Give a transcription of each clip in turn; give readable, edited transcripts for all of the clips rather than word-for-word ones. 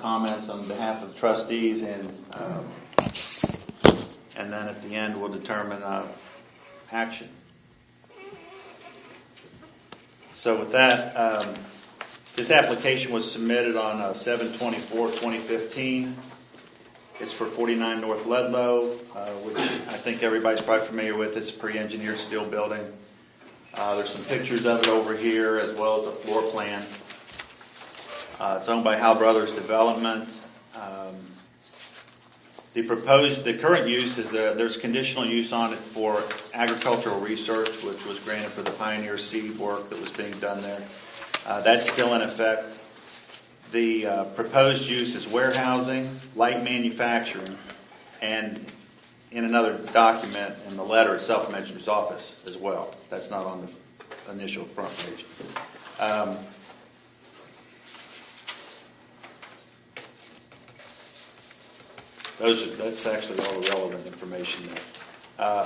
comments on behalf of the trustees, and then at the end we'll determine action. So with that, this application was submitted on 7/24/2015. It's for 49 North Ludlow, which I think everybody's probably familiar with. It's a pre-engineered steel building. There's some pictures of it over here, as well as a floor plan. It's owned by Hal Brothers Development. The current use is there's conditional use on it for agricultural research, which was granted for the Pioneer seed work that was being done there. That's still in effect. The proposed use is warehousing, light manufacturing, and in another document in the letter itself mentions office as well. That's not on the initial front page. That's actually all the relevant information there.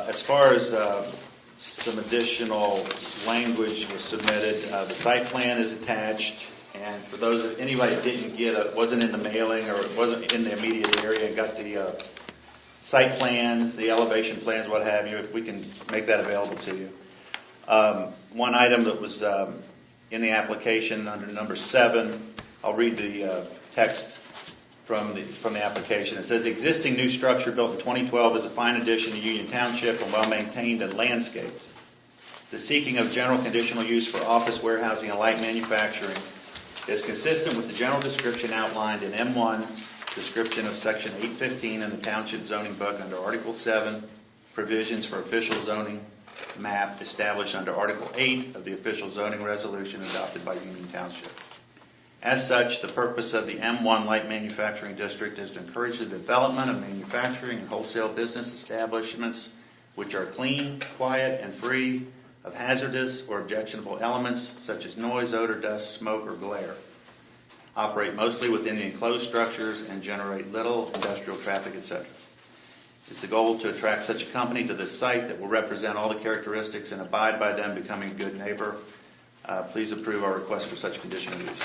As far as some additional language was submitted, the site plan is attached. And for anybody that didn't get it, wasn't in the mailing or it wasn't in the immediate area and got the site plans, the elevation plans, what have you, we can make that available to you. One item that was in the application under number 7, I'll read the text from the application. It says, the existing new structure built in 2012 is a fine addition to Union Township and well maintained and landscaped. The seeking of general conditional use for office, warehousing, and light manufacturing is consistent with the general description outlined in M1, description of Section 815 in the Township Zoning Book under Article 7, provisions for official zoning map established under Article 8 of the official zoning resolution adopted by Union Township. As such, the purpose of the M1 Light Manufacturing District is to encourage the development of manufacturing and wholesale business establishments which are clean, quiet, and free of hazardous or objectionable elements such as noise, odor, dust, smoke, or glare, operate mostly within the enclosed structures, and generate little industrial traffic, etc. It's the goal to attract such a company to this site that will represent all the characteristics and abide by them, becoming a good neighbor. Please approve our request for such conditional use.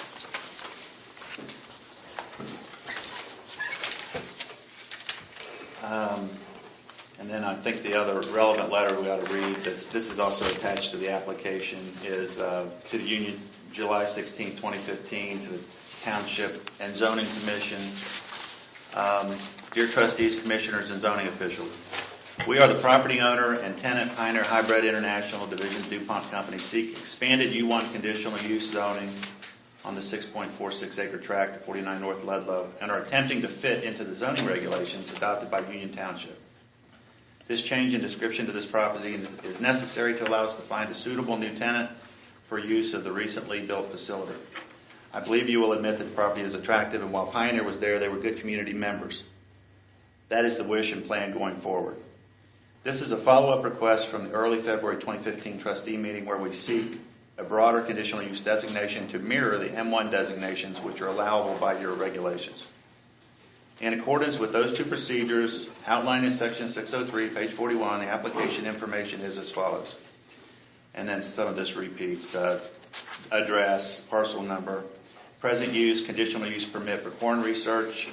And then I think the other relevant letter we ought to read, this is also attached to the application, is to the Union, July 16, 2015, to the Township and Zoning Commission. Dear trustees, commissioners, and zoning officials, we are the property owner and tenant Pioneer Hybrid International Division DuPont Company seek expanded U1 conditional use zoning on the 6.46 acre tract of 49 North Ludlow and are attempting to fit into the zoning regulations adopted by Union Township. This change in description to this property is necessary to allow us to find a suitable new tenant for use of the recently built facility. I believe you will admit that the property is attractive, and while Pioneer was there, they were good community members. That is the wish and plan going forward. This is a follow-up request from the early February 2015 trustee meeting where we seek a broader conditional use designation to mirror the M1 designations which are allowable by your regulations. In accordance with those two procedures outlined in Section 603, page 41, the application information is as follows. And then some of this repeats. Address, parcel number, present use, conditional use permit for corn research,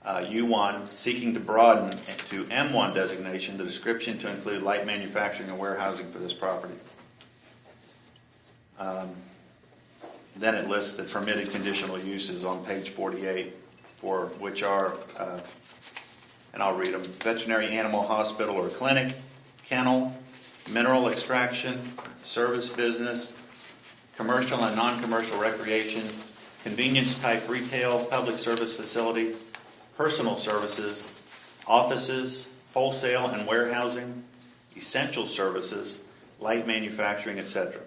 U1, seeking to broaden to M1 designation the description to include light manufacturing and warehousing for this property. Then it lists the permitted conditional uses on page 48, for which are, and I'll read them, veterinary animal hospital or clinic, kennel, mineral extraction, service business, commercial and non-commercial recreation, convenience type retail, public service facility, personal services, offices, wholesale and warehousing, essential services, light manufacturing, etc.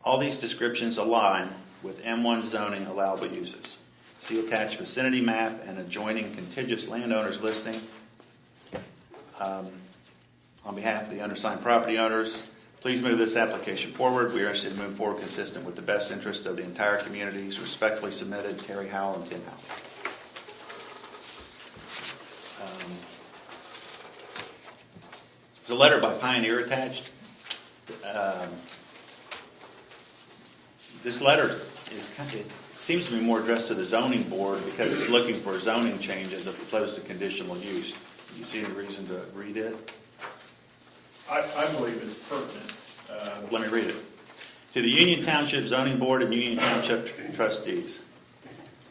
All these descriptions align with M1 zoning allowable uses. See attached vicinity map and adjoining contiguous landowners listing. On behalf of the undersigned property owners, please move this application forward. We are interested to move forward consistent with the best interest of the entire community. Respectfully submitted, Terry Howell and Tim Howell. There's a letter by Pioneer attached. This letter is kind of, seems to be more addressed to the zoning board because it's looking for zoning changes as opposed to conditional use. Do you see any reason to read it? I believe it's pertinent. Let me read it. To the Union Township Zoning Board and Union Township Trustees.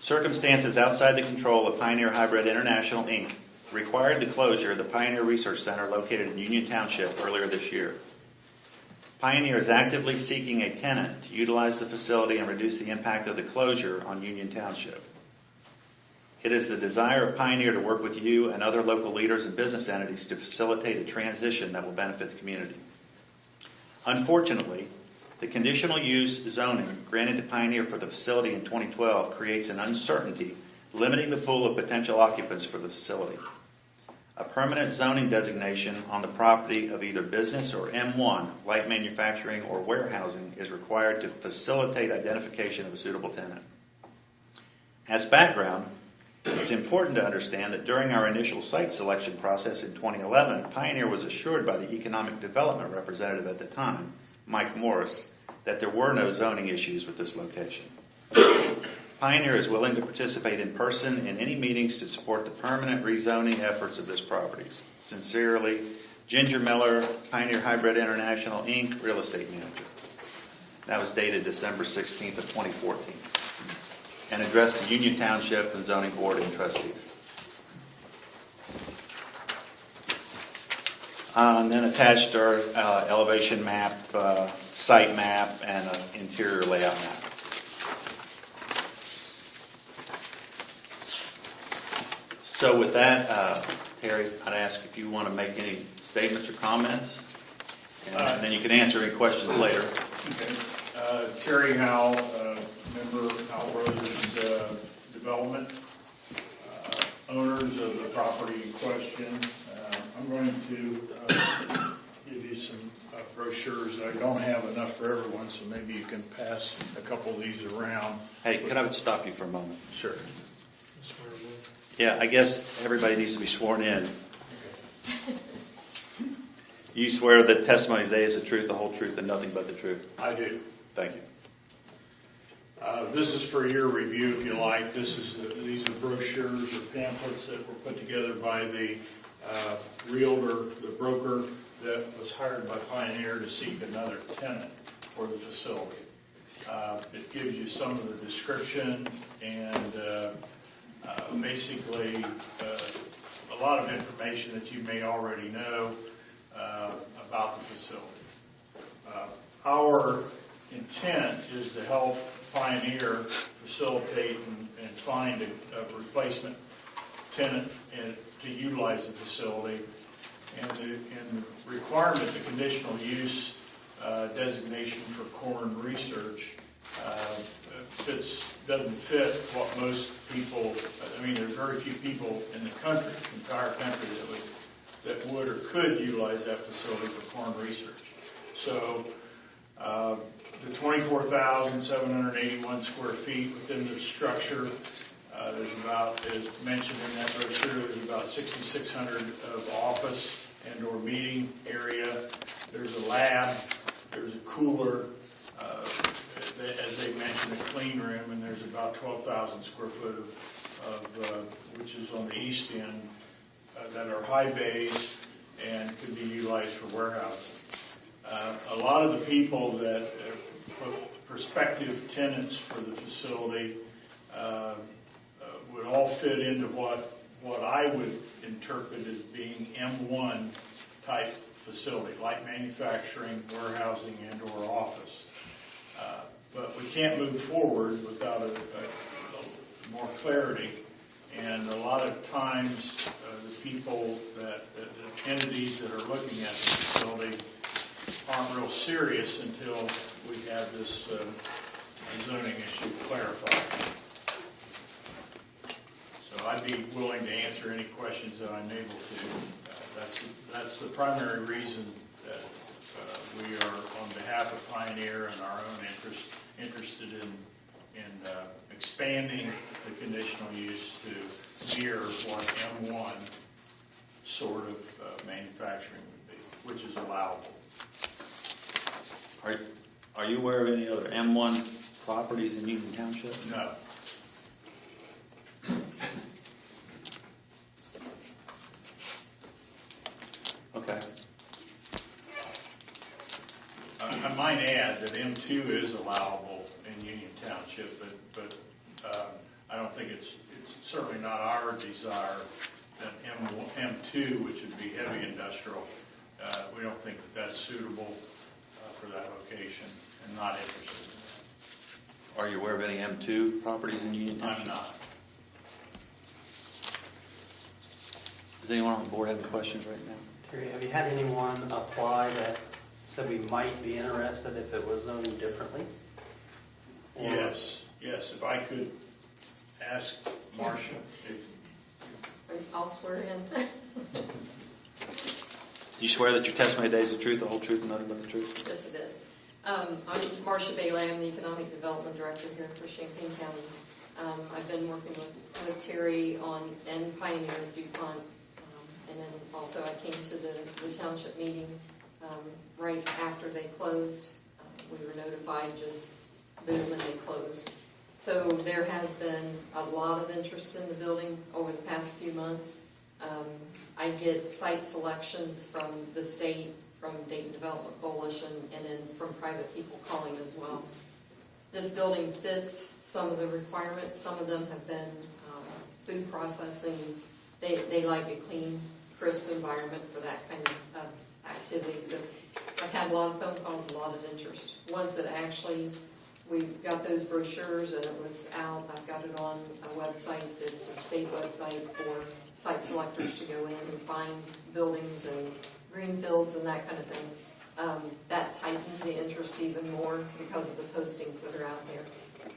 Circumstances outside the control of Pioneer Hybrid International, Inc. required the closure of the Pioneer Research Center located in Union Township earlier this year. Pioneer is actively seeking a tenant to utilize the facility and reduce the impact of the closure on Union Township. It is the desire of Pioneer to work with you and other local leaders and business entities to facilitate a transition that will benefit the community. Unfortunately, the conditional use zoning granted to Pioneer for the facility in 2012 creates an uncertainty limiting the pool of potential occupants for the facility. A permanent zoning designation on the property of either business or M1, light manufacturing or warehousing, is required to facilitate identification of a suitable tenant. As background, it's important to understand that during our initial site selection process in 2011, Pioneer was assured by the economic development representative at the time, Mike Morris, that there were no zoning issues with this location. Pioneer is willing to participate in person in any meetings to support the permanent rezoning efforts of this properties. Sincerely, Ginger Miller, Pioneer Hybrid International, Inc., Real Estate Manager. That was dated December 16th of 2014 and addressed to Union Township and Zoning Board and Trustees. And then attached are elevation map, site map, and an interior layout map. So with that, Terry, I'd ask if you want to make any statements or comments, and then you can answer any questions later. Okay. Terry Howell, member Howell Brothers Development, owners of the property in question. I'm going to give you some brochures. I don't have enough for everyone, so maybe you can pass a couple of these around. Hey, can I stop you for a moment? Sure. Yeah, I guess everybody needs to be sworn in. You swear that testimony today is the truth, the whole truth, and nothing but the truth? I do. Thank you. This is for your review, if you like. These are brochures or pamphlets that were put together by the realtor, the broker that was hired by Pioneer to seek another tenant for the facility. It gives you some of the description and basically a lot of information that you may already know about the facility. Our intent is to help Pioneer facilitate and find a replacement tenant and to utilize the facility. And the requirement, the conditional use designation for Corn Research doesn't fit what most people. I mean, there's very few people in the country, entire country, that would or could utilize that facility for Corn Research. So the 24,781 square feet within the structure. There's about, as mentioned in that brochure, there's about 6,600 of office and or meeting area. There's a lab. There's a cooler. As they mentioned, a clean room, and there's about 12,000 square foot of which is on the east end, that are high bays and could be utilized for warehousing. A lot of the people that prospective tenants for the facility would all fit into what I would interpret as being M1 type facility, light manufacturing, warehousing, and or office. But we can't move forward without a more clarity. And a lot of times, the people the entities that are looking at the facility aren't real serious until we have this zoning issue clarified. So I'd be willing to answer any questions that I'm able to. That's the primary reason that we are, on behalf of Pioneer and our own interested in expanding the conditional use to mirror what M1 sort of manufacturing would be, which is allowable. Are you aware of any other M1 properties in Union Township? No. Okay. I might add that M2 is allowable in Union Township, but I don't think it's certainly not our desire that M2, which would be heavy industrial, we don't think that that's suitable for that location, and not interested in Are you aware of any M2 properties in Union that. I'm Township? not. Does anyone on the board have any questions right now? Terry, have you had anyone apply that said we might be interested if it was zoned differently? Or- Yes, if I could ask Marcia if I'll swear in. Do you swear that your testimony today is the truth, the whole truth, and nothing but the truth? Yes, it is. I'm Marcia Bailey. I'm the Economic Development Director here for Champaign County. I've been working with Terry and Pioneer DuPont, and then also I came to the township meeting right after they closed. We were notified just boom and they closed. So there has been a lot of interest in the building over the past few months. I get site selections from the state, from Dayton Development Coalition, and then from private people calling as well. This building fits some of the requirements. Some of them have been food processing. They like a clean, crisp environment for that kind of activity. So I've had a lot of phone calls, a lot of interest. Ones that actually, we got those brochures and it was out. I've got it on a website that's a state website for site selectors to go in and find buildings and green fields and that kind of thing. That's heightened the interest even more because of the postings that are out there.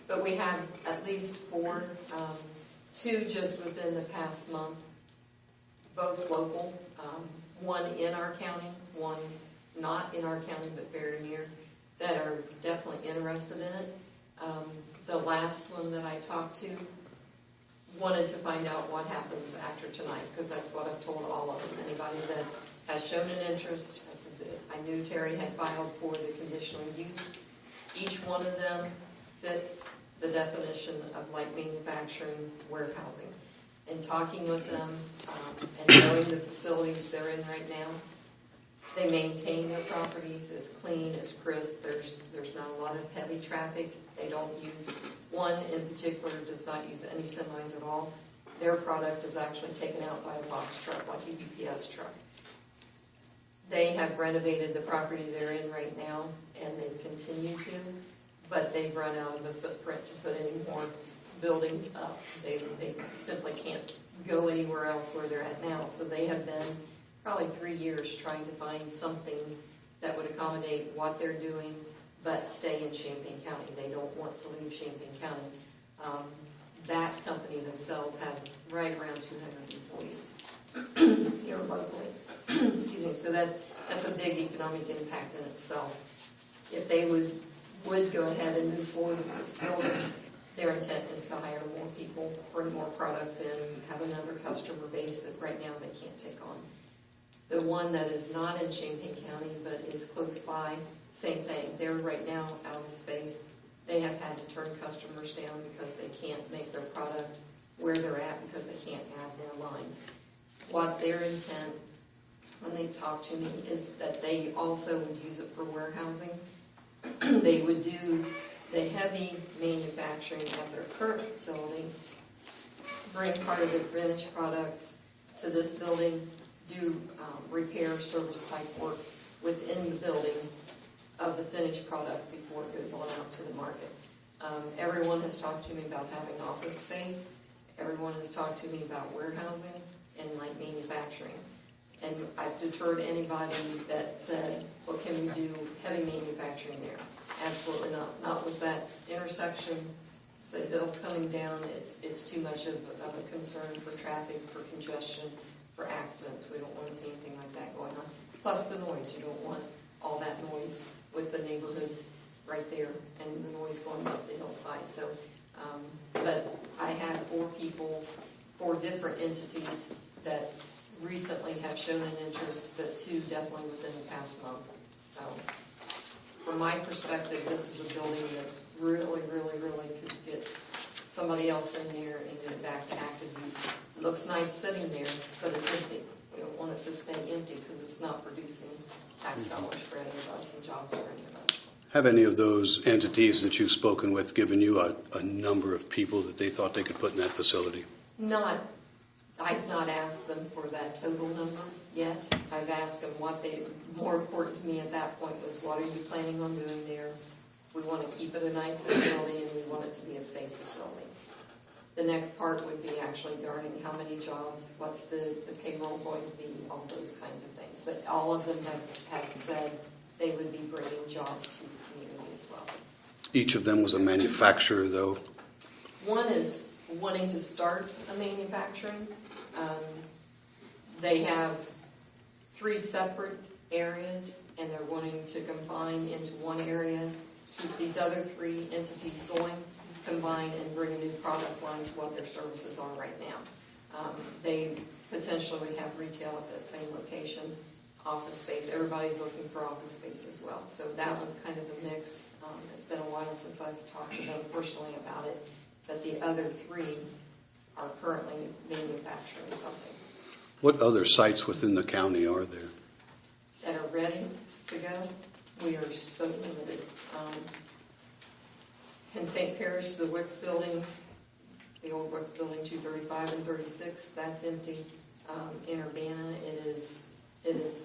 But we have at least 4, 2 just within the past month, both local, one in our county, one not in our county but very near, that are definitely interested in it. The last one that I talked to wanted to find out what happens after tonight, because that's what I've told all of them. Anybody that has shown an interest, I knew Terry had filed for the conditional use. Each one of them fits the definition of light manufacturing warehousing. And talking with them and knowing the facilities they're in right now, they maintain their properties. It's clean, it's crisp. There's not a lot of heavy traffic. They don't use, one in particular does not use any semis at all. Their product is actually taken out by a box truck, like a UPS truck. They have renovated the property they're in right now, and they've continued to, but they've run out of the footprint to put any more buildings up. They simply can't go anywhere else where they're at now. So they have been probably 3 years trying to find something that would accommodate what they're doing, but stay in Champaign County. They don't want to leave Champaign County. That company themselves has right around 200 employees here locally. Excuse me. So that's a big economic impact in itself. If they would go ahead and move forward with this building, their intent is to hire more people, bring more products in, have another customer base that right now they can't take on. The one that is not in Champaign County but is close by, same thing. They're right now out of space. They have had to turn customers down because they can't make their product where they're at because they can't add more lines. What their intent, when they talk to me, is that they also would use it for warehousing. They would do the heavy manufacturing at their current facility, bring part of their finished products to this building, do repair service type work within the building of the finished product before it goes on out to the market. Everyone has talked to me about having office space. Everyone has talked to me about warehousing and light manufacturing. And I've deterred anybody that said, well, can we do heavy manufacturing there? Absolutely not. Not with that intersection, the hill coming down. It's too much of a concern for traffic, for congestion, for accidents. We don't want to see anything like that going on. Plus the noise. You don't want all that noise with the neighborhood right there and the noise going up the hillside. So, but I had 4 different entities that recently have shown an interest, but 2 definitely within the past month. So, from my perspective, this is a building that really could get somebody else in there and get it back to active use. It looks nice sitting there, but it's empty. We don't want it to stay empty because it's not producing tax dollars for any of us and jobs for any of us. Have any of those entities that you've spoken with given you a number of people that they thought they could put in that facility? I've not asked them for that total number yet. I've asked them more important to me at that point was, what are you planning on doing there? We want to keep it a nice facility and we want it to be a safe facility. The next part would be actually learning how many jobs, what's the payroll going to be, all those kinds of things. But all of them have said they would be bringing jobs to the community as well. Each of them was a manufacturer, though? One is wanting to start a manufacturing. They have 3 separate areas, and they're wanting to combine into one area, keep these other 3 entities going, combine and bring a new product line to what their services are right now. They potentially would have retail at that same location, office space. Everybody's looking for office space as well. So that one's kind of a mix. It's been a while since I've talked to them personally about it, but the other 3 are currently manufacturing something. What other sites within the county are there? That are ready to go. We are so limited. In St. Parish, the Wicks building, the old Wicks building, 235 and 36, that's empty. In Urbana, it is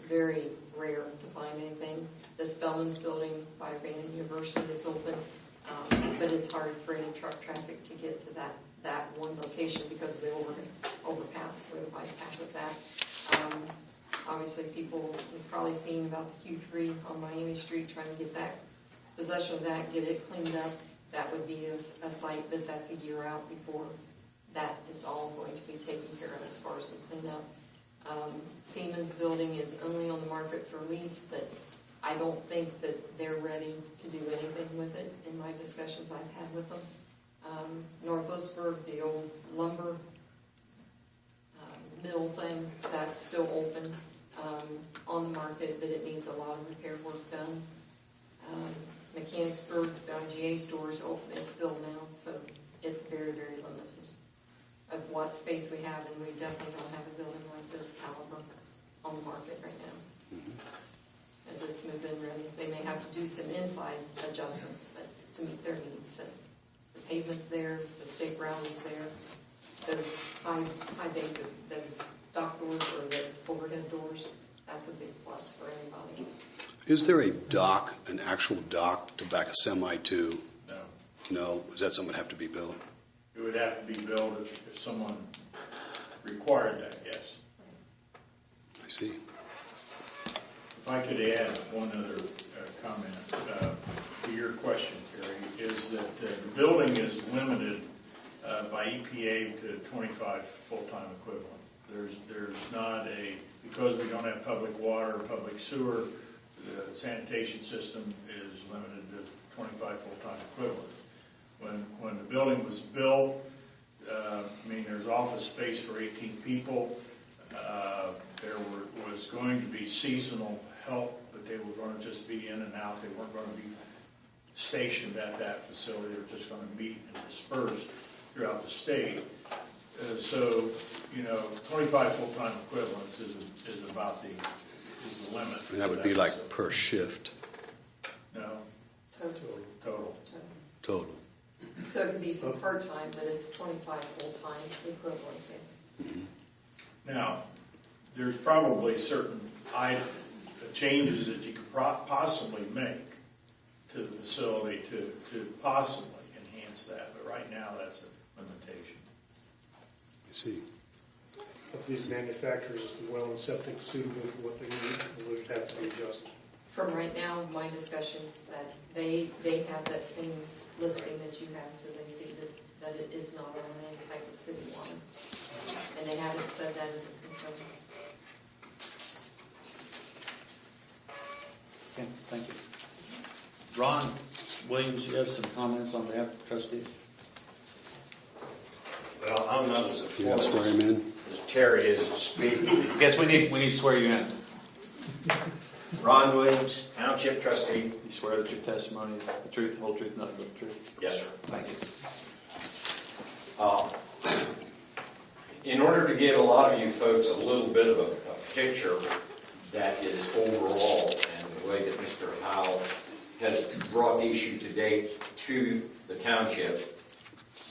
very rare to find anything. The Spellman's building by Urbana University is open, but it's hard for any truck traffic to get to that one location because of the overpass where the bike path is at. Obviously, people have probably seen about the Q3 on Miami Street, trying to get that possession of that, get it cleaned up. That would be a site, but that's a year out before that is all going to be taken care of as far as the cleanup. Siemens building is only on the market for lease, but I don't think that they're ready to do anything with it in my discussions I've had with them. Northwestburg, the old lumber mill thing, that's still open on the market, but it needs a lot of repair work done. Mechanicsburg, the IGA store is open, it's filled now, so it's very limited of what space we have, and we definitely don't have a building like this caliber on the market right now. As it's moved in ready. They may have to do some inside adjustments but to meet their needs, but the pavement's there, the stake ground is there, those high bay, those dock doors or those overhead doors, that's a big plus for anybody. Is there a dock, an actual dock to back a semi to? No. No? Does that something would have to be built? It would have to be built if someone required that, yes. I see. If I could add one other comment to your question, Terry, is that the building is limited by EPA to 25 full-time equivalent. There's not because we don't have public water, public sewer, the sanitation system is limited to 25 full-time equivalents. When the building was built, there's office space for 18 people. There was going to be seasonal help, but they were going to just be in and out. They weren't going to be stationed at that facility. They were just going to meet and disperse throughout the state. So, 25 full-time equivalents is the limit. And that would be like per shift? No, total. Total. So it could be some part-time, but it's 25 full-time equivalency. Now, there's probably certain changes that you could possibly make to the facility to possibly enhance that, but right now that's a limitation. I see. Of these manufacturers, is the well and septic suitable for what they need, or would it have to be adjusted? From right now, my discussions that they have that same listing that you have, so they see that it is not on any type of city water. And they haven't said that as a concern. Okay, thank you. Ron Williams, you have some comments on behalf of the trustees? Well, I'm not as You got to swear him in? as Terry is to speak. Guess we need to swear you in. Ron Williams, County township trustee. You swear that your testimony is the truth, whole truth, nothing but the truth? Yes, sir. Thank you. In order to give a lot of you folks a little bit of a picture that is overall and the way that Mr. Howell has brought the issue to date to the township,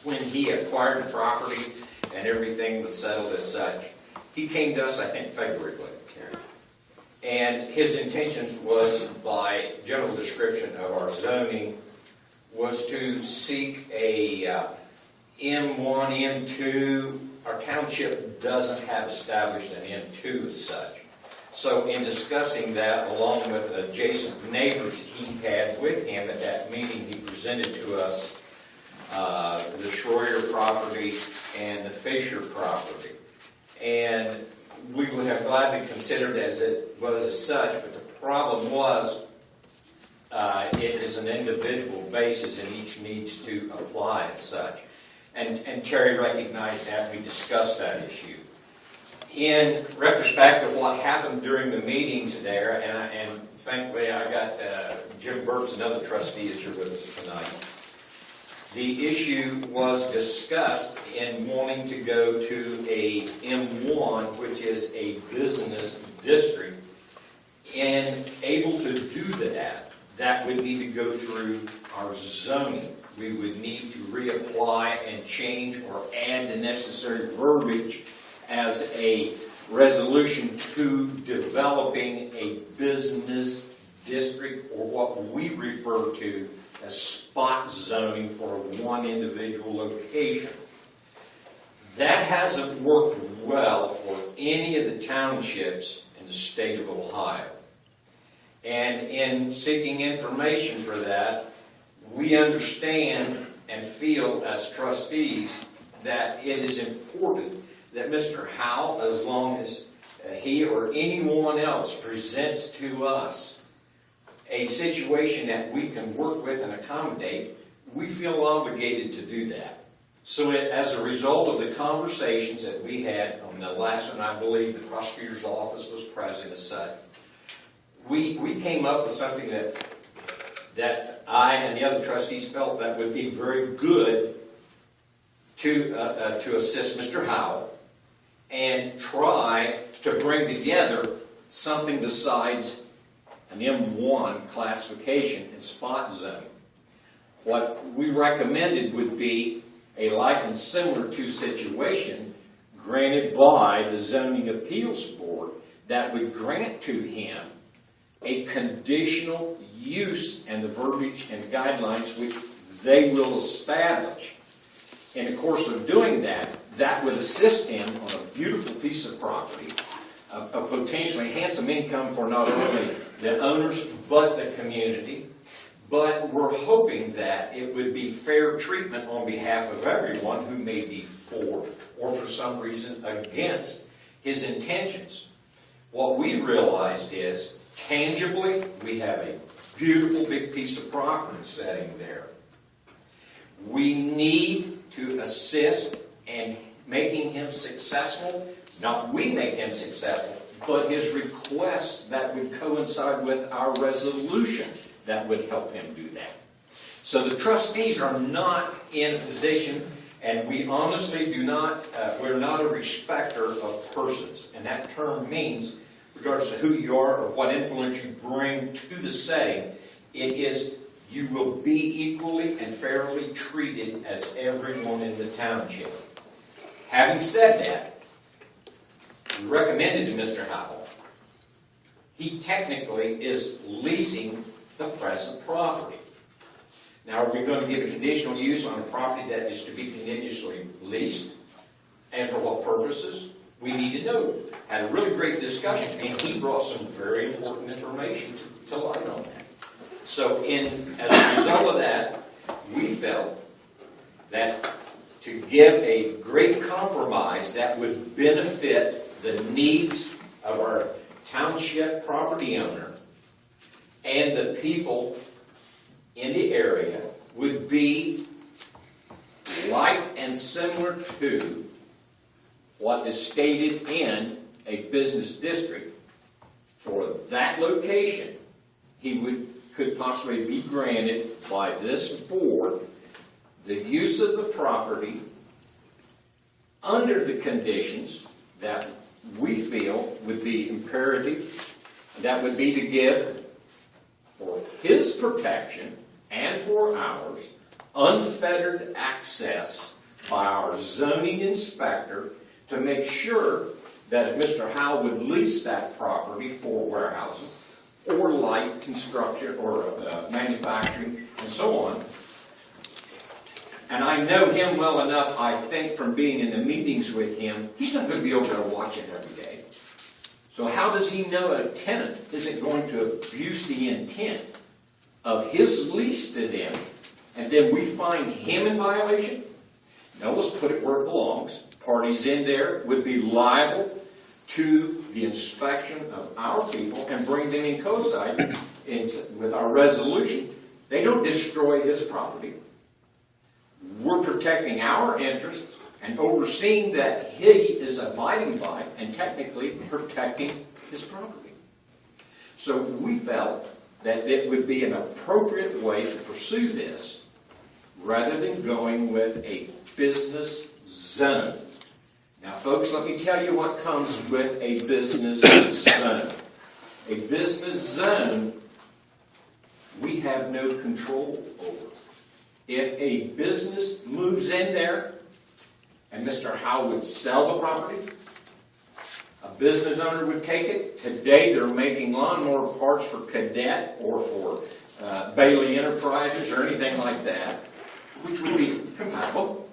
when he acquired the property and everything was settled as such, he came to us, I think, February, and his intentions was, by general description of our zoning, was to seek a M1, M2. Our township doesn't have established an M2 as such. So in discussing that, along with adjacent neighbors he had with him at that meeting, he presented to us the Schroyer property and the Fisher property. And we would have gladly considered as it was as such, but the problem was it is an individual basis and each needs to apply as such. And Terry recognized that. We discussed that issue. In retrospect of what happened during the meetings there, and thankfully I got Jim Burt's another trustee is here with us tonight. The issue was discussed in wanting to go to a M1, which is a business district, and able to do that would need to go through our zoning. We would need to reapply and change or add the necessary verbiage as a resolution to developing a business district, or what we refer to as spot zoning for one individual location. That hasn't worked well for any of the townships in the state of Ohio. And in seeking information for that, we understand and feel as trustees that it is important that Mr. Howell, as long as he or anyone else presents to us a situation that we can work with and accommodate, we feel obligated to do that. So as a result of the conversations that we had on the last one, I believe the prosecutor's office was present as such, we came up with something that I and the other trustees felt that would be very good to assist Mr. Howell and try to bring together something besides an M1 classification and spot zoning. What we recommended would be a like and similar to situation granted by the Zoning Appeals Board that would grant to him a conditional use and the verbiage and guidelines which they will establish. In the course of doing that, that would assist him on a beautiful piece of property, a potentially handsome income for not only the owners but the community. But we're hoping that it would be fair treatment on behalf of everyone who may be for or for some reason against his intentions. What we realized is, tangibly, we have a beautiful big piece of property sitting there. We need to assist in making him successful. Not we make him successful, but his request that would coincide with our resolution that would help him do that. So the trustees are not in a position, and we honestly do not, we're not a respecter of persons. And that term means, regardless of who you are or what influence you bring to the setting, it is you will be equally and fairly treated as everyone in the township. Having said that, we recommended to Mr. Howell, he technically is leasing the present property. Now, are we going to give a conditional use on a property that is to be continuously leased? And for what purposes? We need to know. Had a really great discussion, and he brought some very important information to light on that. So as a result of that, we felt that to give a great compromise that would benefit the needs of our township property owner and the people in the area would be like and similar to what is stated in a business district for that location. could possibly be granted by this board the use of the property under the conditions that we feel would be imperative. That would be to give, for his protection and for ours, unfettered access by our zoning inspector to make sure that if Mr. Howe would lease that property for warehousing or light construction or manufacturing and so on. And I know him well enough, I think, from being in the meetings with him, he's not going to be over there watching every day. So how does he know a tenant isn't going to abuse the intent of his lease to them, and then we find him in violation? No, let's put it where it belongs. Parties in there would be liable to the inspection of our people and bring them in coincide with our resolution. They don't destroy his property. We're protecting our interests and overseeing that he is abiding by and technically protecting his property. So we felt that it would be an appropriate way to pursue this rather than going with a business zone. Now, folks, let me tell you what comes with a business zone. A business zone, we have no control over. If a business moves in there and Mr. Howe would sell the property, a business owner would take it. Today, they're making lawnmower parts for Cadet or for Bailey Enterprises or anything like that, which would be compatible.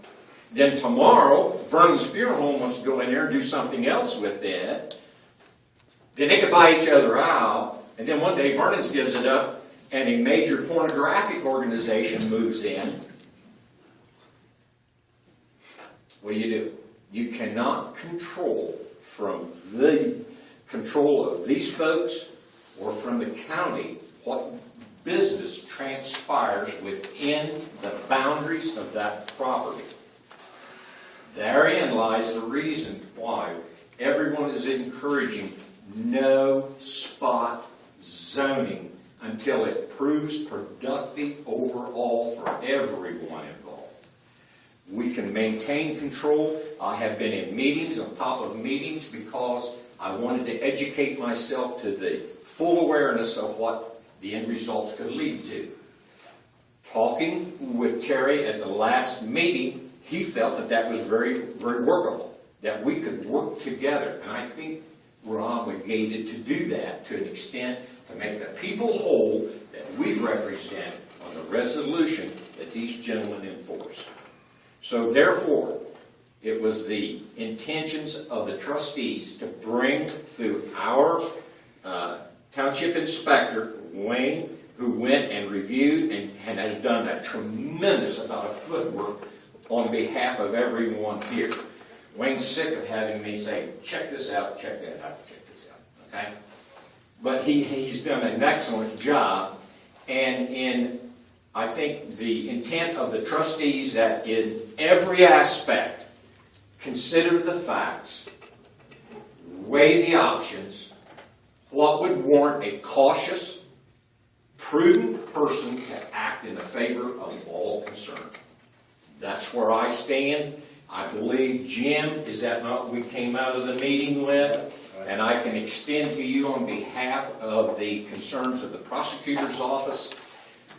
Then tomorrow, Vernon's Funeral Home wants to go in there and do something else with it. Then they could buy each other out. And then one day, Vernon's gives it up, and a major pornographic organization moves in. What do? You cannot control from the control of these folks or from the county what business transpires within the boundaries of that property. Therein lies the reason why everyone is encouraging no spot zoning until it proves productive overall for everyone involved. We can maintain control. I have been in meetings on top of meetings because I wanted to educate myself to the full awareness of what the end results could lead to. Talking with Terry at the last meeting, he felt that that was very, very workable, that we could work together. And I think we're obligated to do that to an extent to make the people whole that we represent on the resolution that these gentlemen enforce. So therefore, it was the intentions of the trustees to bring through our township inspector, Wayne, who went and reviewed and has done a tremendous amount of footwork on behalf of everyone here. Wayne's sick of having me say, check this out, check that out, check this out, okay? But he's done an excellent job, and in, I think, the intent of the trustees that in every aspect, consider the facts, weigh the options, what would warrant a cautious, prudent person to act in the favor of all concerned. That's where I stand. I believe, Jim, is that not what we came out of the meeting with? And I can extend to you on behalf of the concerns of the prosecutor's office.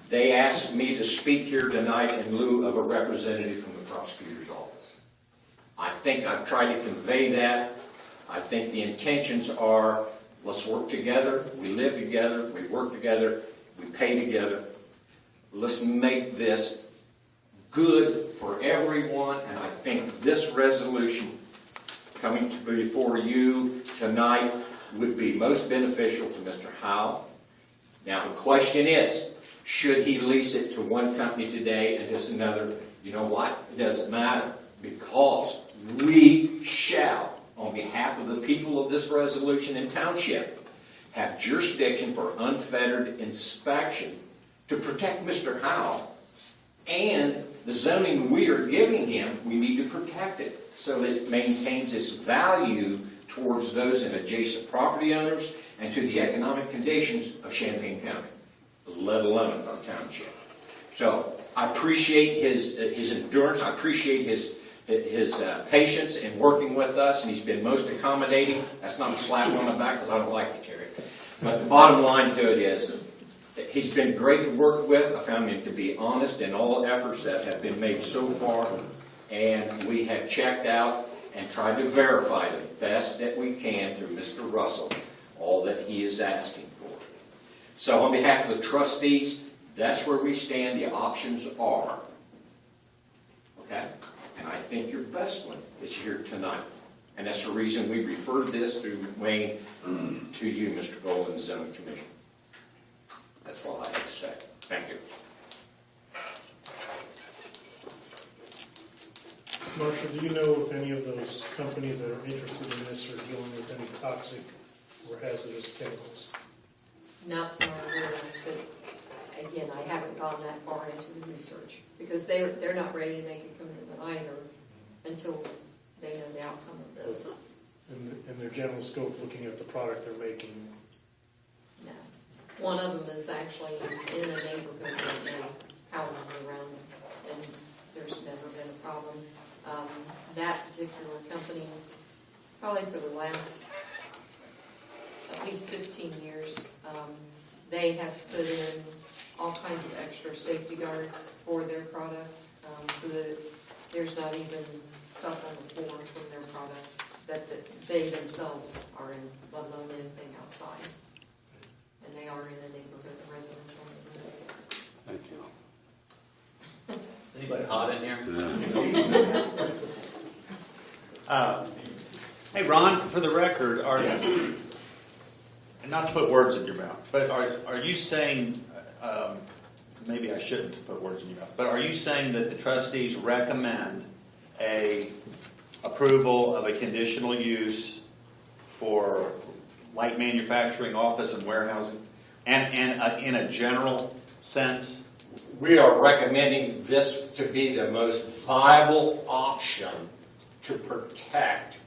They asked me to speak here tonight in lieu of a representative from the prosecutor's office. I think I've tried to convey that. I think the intentions are, let's work together, we live together, we work together, we pay together. Let's make this good for everyone, and I think this resolution coming before you tonight would be most beneficial to Mr. Howe. Now the question is, should he lease it to one company today and just another? You know what? It doesn't matter, because we shall, on behalf of the people of this resolution and township, have jurisdiction for unfettered inspection to protect Mr. Howe, and the zoning we are giving him, we need to protect it so that it maintains its value towards those in adjacent property owners and to the economic conditions of Champaign County. let alone our township. So I appreciate his endurance. I appreciate his patience in working with us, and he's been most accommodating. That's not a slap on the back, because I don't like it, Terry. But the bottom line to it is, he's been great to work with. I found him to be honest in all efforts that have been made so far, and we have checked out and tried to verify the best that we can through Mr. Russell all that he is asking for. So on behalf of the trustees, that's where we stand. The options are. Okay? And I think your best one is here tonight. And that's the reason we referred this through Wayne to you, Mr. Golden, Zoning Commission. That's all I have to say. Thank you. Marcia, do you know if any of those companies that are interested in this are dealing with any toxic or hazardous chemicals? Not to my awareness, but again, I haven't gone that far into the research, because they're not ready to make a commitment either until they know the outcome of this. In their general scope, looking at the product they're making? No. One of them is actually in a neighborhood right now, houses around it, and there's never been a problem. That particular company, probably for the last at least 15 years, they have put in all kinds of extra safety guards for their product, so that there's not even stuff on the floor from their product that they themselves are in, let alone anything outside. And they are in a neighborhood, a residential neighborhood. Thank you. Anybody hot in here? Hey, Ron, for the record, and not to put words in your mouth, but are you saying, maybe I shouldn't put words in your mouth, but are you saying that the trustees recommend a approval of a conditional use for light manufacturing, office, and warehousing, and in a general sense? We are recommending this to be the most viable option to protect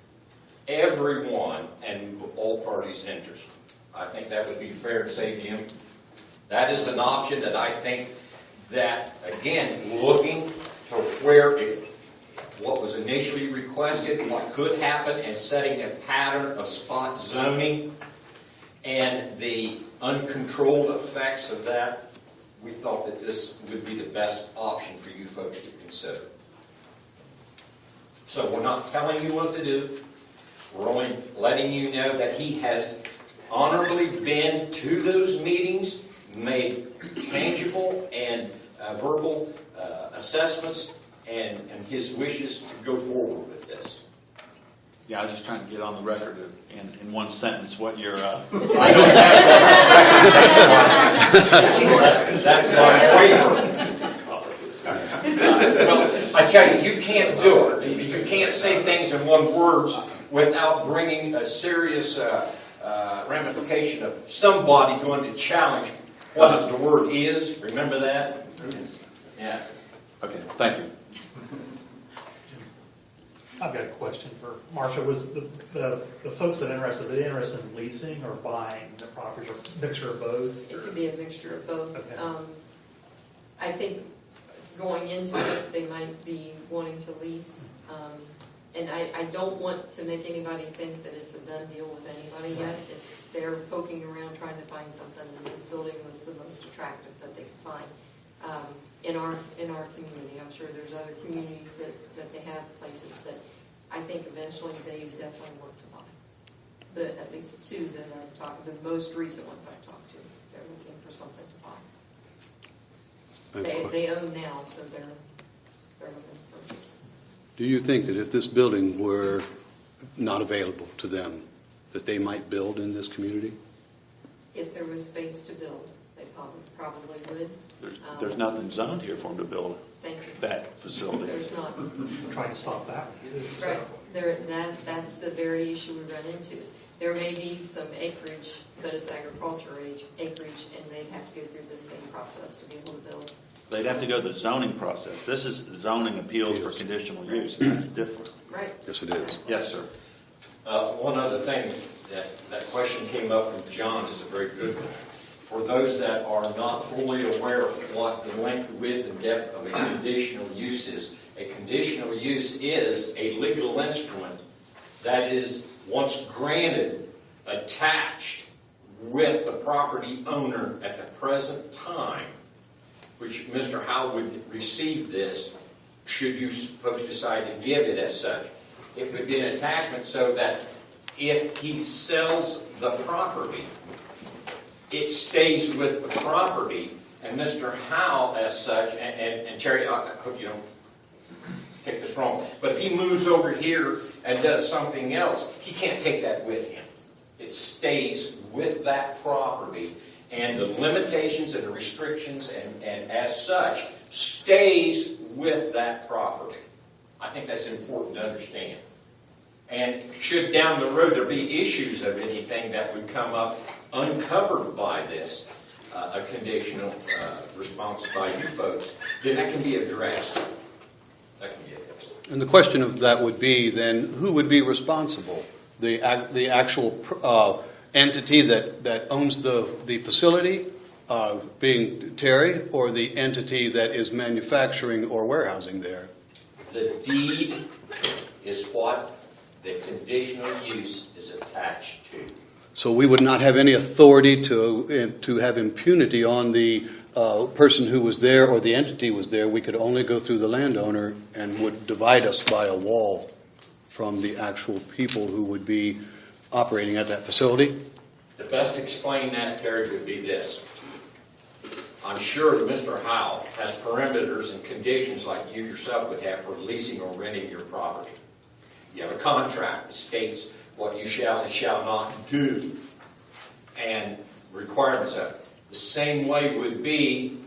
everyone and all parties interested. I think that would be fair to say, Jim. That is an option that I think that, again, looking to where what was initially requested, what could happen, and setting a pattern of spot zoning and the uncontrolled effects of that, we thought that this would be the best option for you folks to consider. So we're not telling you what to do. We're only letting you know that he has honorably been to those meetings, made tangible and verbal assessments, and his wishes to go forward with this. Yeah, I was just trying to get on the record in one sentence what you're... I don't have that's why I'm waiting. Well, I tell you, you can't do it. You can't say things in one words without bringing a serious ramification of somebody going to challenge what is the word is. Remember that? Yeah. Okay, thank you. I've got a question for Marcia. Was the folks that are interested in leasing or buying the properties, or a mixture of both? It could be a mixture of both. Okay. I think going into it, they might be wanting to lease. And I don't want to make anybody think that it's a done deal with anybody yet. They're poking around trying to find something, and this building was the most attractive that they could find in our community. I'm sure there's other communities that they have places that I think eventually they definitely want to buy. But at least two that I've talked, the most recent ones I've talked to, they're looking for something to buy. They own now, so they're looking to purchase. Do you think that if this building were not available to them, that they might build in this community? If there was space to build, they probably would. There's nothing zoned here for them to build that facility. There's not. I'm trying to stop that. Right. That's the very issue we run into. There may be some acreage, but it's agriculture acreage, and they'd have to go through the same process to be able to build. They'd have to go through the zoning process. This is zoning appeals for conditional use. That's different. Right. Yes, it is. Yes, sir. One other thing, that question came up from John is a very good one. for those that are not fully aware of what the length, width, and depth of a conditional use is, a conditional use is a legal instrument that is, once granted, attached with the property owner at the present time, which Mr. Howell would receive this, should you folks decide to give it as such. It would be an attachment so that if he sells the property, it stays with the property, and Mr. Howell as such, and Terry, I hope you don't take this wrong, but if he moves over here and does something else, he can't take that with him. It stays with that property, and the limitations and the restrictions and as such stays with that property. I think that's important to understand. And should down the road there be issues of anything that would come up uncovered by this, a conditional response by you folks, then that can be addressed. That can be addressed. And the question of that would be then, who would be responsible? The actual entity that owns the facility, being Terry, or the entity that is manufacturing or warehousing there? The deed is what the conditional use is attached to. So we would not have any authority to have impunity on the person who was there or the entity was there. We could only go through the landowner and would divide us by a wall from the actual people who would be operating at that facility. The best explaining that, Terry, would be this. I'm sure that Mr. Howell has parameters and conditions like you yourself would have for leasing or renting your property. You have a contract that states what you shall and shall not do and requirements of it. The same way would be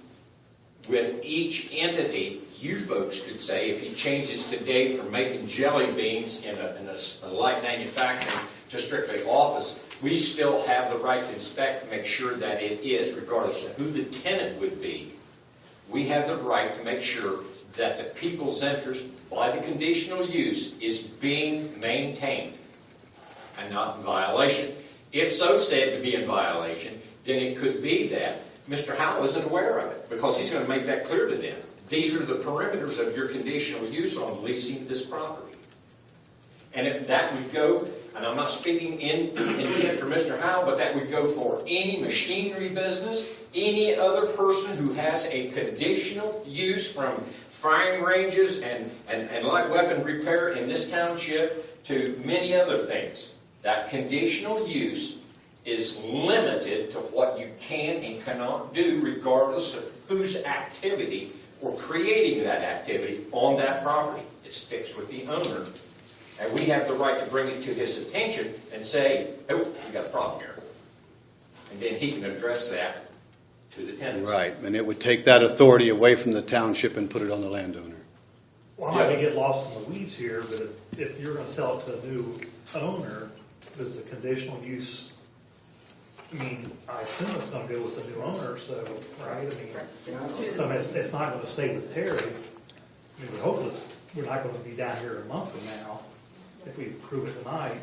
with each entity. You folks could say if he changes today from making jelly beans in a light manufacturing to strictly office, we still have the right to inspect and make sure that it is, regardless of who the tenant would be. We have the right to make sure that the people's interest by the conditional use is being maintained and not in violation. If so said to be in violation, then it could be that Mr. Howell isn't aware of it, because he's going to make that clear to them. These are the perimeters of your conditional use on leasing this property. And if that would go, and I'm not speaking in intent for Mr. Howell, but that would go for any machinery business, any other person who has a conditional use from firing ranges and light weapon repair in this township to many other things. That conditional use is limited to what you can and cannot do regardless of whose activity or creating that activity on that property. It sticks with the owner. And we have the right to bring it to his attention and say, oh, we got a problem here. And then he can address that to the tenants. Right, and it would take that authority away from the township and put it on the landowner. Well, I might get lost in the weeds here, but if you're going to sell it to a new owner, does the conditional use, I mean, I assume it's going to go with the new owner, so, right? I mean, so it's not going to stay with Terry. I mean, we hope we're not going to be down here a month from now if we approve it tonight.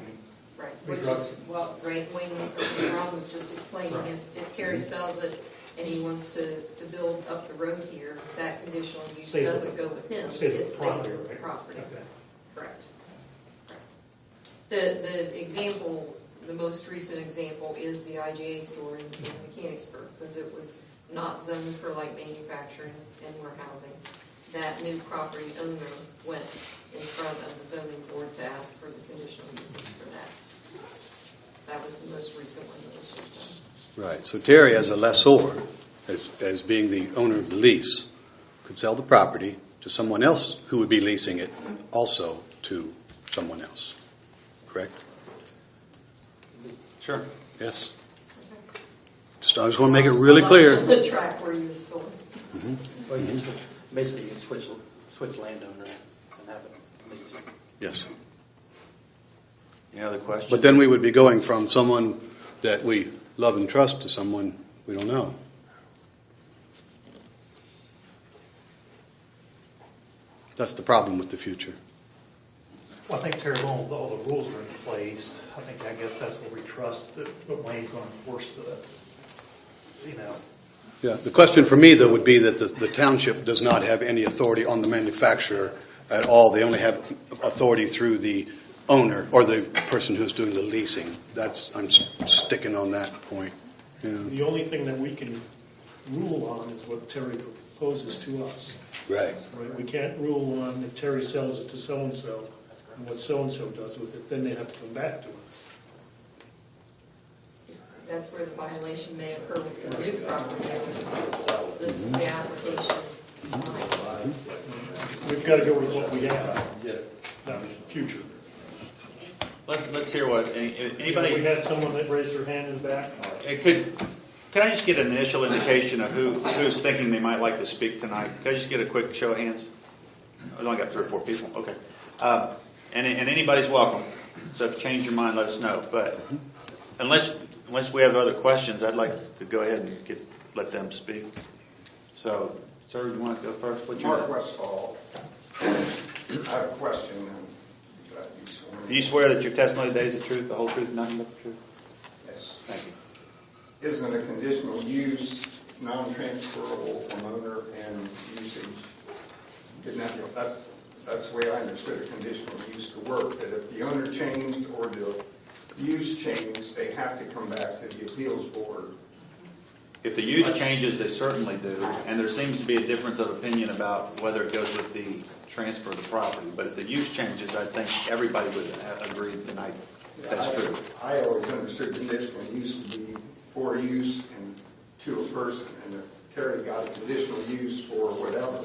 Right, which is what Wayne Brown was just explaining. Right. If Terry sells it and he wants to build up the road here, that conditional use Stays with doesn't go with him. Stays with It the stays property, with the right? property. Okay. Correct. The example, the most recent example is the IGA store in Mechanicsburg, because it was not zoned for light manufacturing and warehousing. That new property owner went in front of the zoning board to ask for the conditional uses for that. That was the most recent one that was just done. Right, so Terry as a lessor, as being the owner of the lease, could sell the property to someone else who would be leasing it also to someone else, correct? Sure. Yes. I just want to make it really clear. The track where he was going. Well, you can basically you can switch landowner and have it leased. Yes. Any other questions? But then we would be going from someone that we love and trust to someone we don't know. That's the problem with the future. Well, I think Terry, as long as all the rules are in place, I guess that's what we trust, that Wayne's going to enforce you know. Yeah, the question for me, though, would be that the township does not have any authority on the manufacturer at all. They only have authority through the owner or the person who's doing the leasing. I'm sticking on that point. Yeah. The only thing that we can rule on is what Terry proposes to us. Right. Right? We can't rule on if Terry sells it to so-and-so and what so-and-so does with it, then they have to come back to us. That's where the violation may occur with the new property owner. This is the application. We've got to go with what we have, not future. Let's hear what, anybody? We had someone that raised their hand in the back. Can I just get an initial indication of who's thinking they might like to speak tonight? Can I just get a quick show of hands? I've only got 3 or 4 people. Okay. And anybody's welcome. So if you change your mind, let us know. But unless we have other questions, I'd like to go ahead and let them speak. So, sir, you want to go first? Mark Westfall. I have a question. Do you swear that your testimony today is the truth, the whole truth, and nothing but the truth? Yes. Thank you. Isn't a conditional use non-transferable from owner and usage? Isn't that's the way I understood a conditional use to work, that if the owner changed or the use changed, they have to come back to the appeals board. If the use changes, they certainly do, and there seems to be a difference of opinion about whether it goes with the transfer of the property. But if the use changes, I think everybody would agree tonight that's true. I always understood conditional use to be for use and to a person, and if Terry got a conditional use for whatever,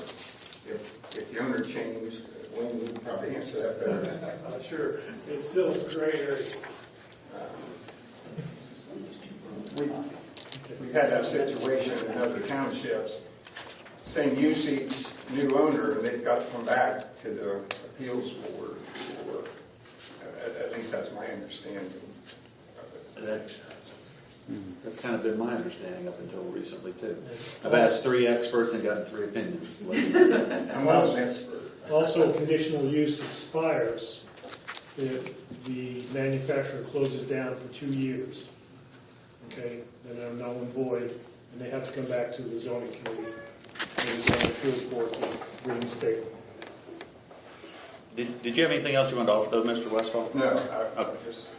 if the owner changed, Wayne would probably answer that better. I'm not sure. It's still a gray area. We've had that situation in other townships. Same usage, new owner, and they've got to come back to the appeals board. At least that's my understanding. That's kind of been my understanding up until recently, too. I've asked 3 experts and gotten 3 opinions. I'm not an expert. Also, conditional use expires if the manufacturer closes down for 2 years. Okay, then they're null and void, and they have to come back to the zoning committee and the zoning appeals board to reinstate. Did you have anything else you wanted to offer, though, Mr. Westphal? No, Okay. just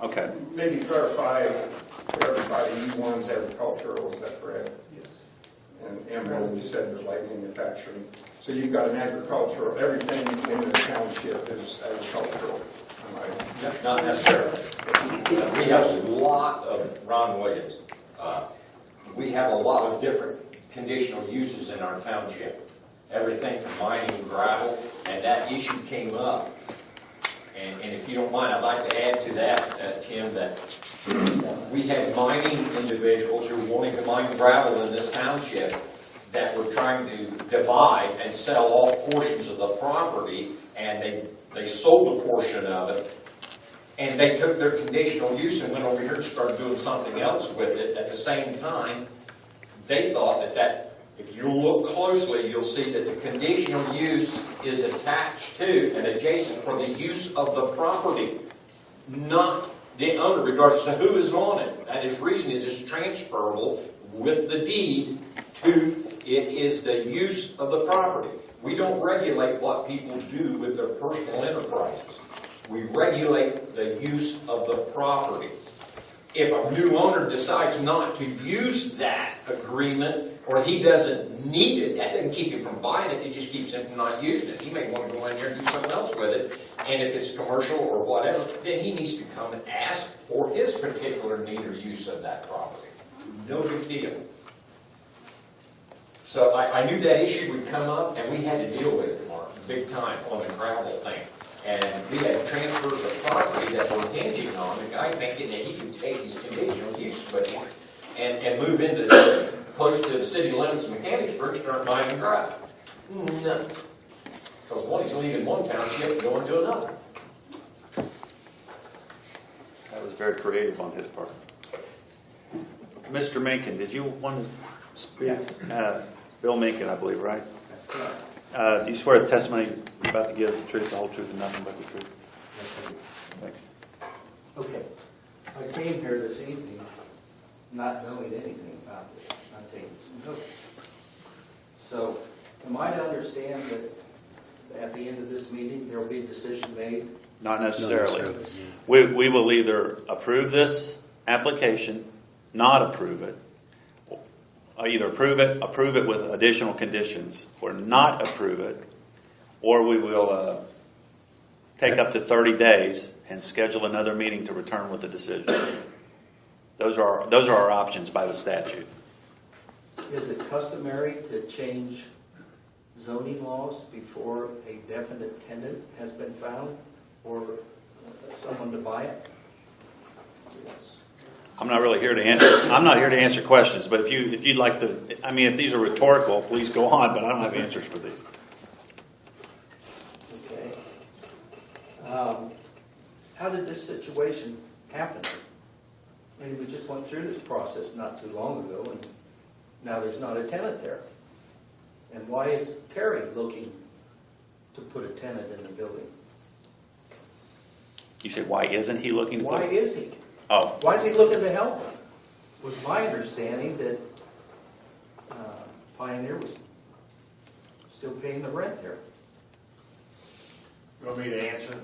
Okay. maybe clarify for everybody, U1's agricultural, is that correct? Yes. And Emerald, you said was light manufacturing. So you've got an agricultural, everything in the township is agricultural. Not necessarily. We have a lot of, Ron Williams, we have a lot of different conditional uses in our township. Everything from mining and gravel, and that issue came up. And if you don't mind, I'd like to add to that, Tim, that we had mining individuals who were wanting to mine gravel in this township that were trying to divide and sell off portions of the property, and they sold a portion of it, and they took their conditional use and went over here and started doing something else with it. At the same time, they thought that if you look closely, you'll see that the conditional use is attached to and adjacent for the use of the property, not the owner, regardless of who is on it. That is reason it is transferable with the deed to it is the use of the property. We don't regulate what people do with their personal enterprises. We regulate the use of the property. If a new owner decides not to use that agreement, or he doesn't need it, that doesn't keep him from buying it, it just keeps him from not using it. He may want to go in there and do something else with it, and if it's commercial or whatever, then he needs to come and ask for his particular need or use of that property. No big deal. So I knew that issue would come up, and we had to deal with it, Mark, big time on the gravel thing. And we had transfers of property that were hinging on the guy thinking that he could take his conditional use with him and move into close to the city limits of Mechanicsburg and start mining gravel. No. Because one, he's leaving one township and going to another. That was very creative on his part. Mr. Minkin, did you want to speak? Yes. Bill Minkin, I believe, right? That's correct. Do you swear the testimony you're about to give is the truth, the whole truth, and nothing but the truth? Okay. I came here this evening not knowing anything about this, not taking some notes. So, am I to understand that at the end of this meeting, there will be a decision made? Not necessarily. Not necessarily. We will either approve this application, not approve it, either approve it with additional conditions, or not approve it, or we will take up to 30 days and schedule another meeting to return with a decision. Those are our options by the statute. Is it customary to change zoning laws before a definite tenant has been found or someone to buy it? I'm not really here to answer. I'm not here to answer questions. But if you'd like to, I mean, if these are rhetorical, please go on. But I don't have answers for these. Okay. How did this situation happen? I mean, we just went through this process not too long ago, and now there's not a tenant there. And why is Terry looking to put a tenant in the building? You said, why isn't he looking to Why put? is he? Oh, Why is he looking to help him? It was my understanding that Pioneer was still paying the rent there. You want me to answer?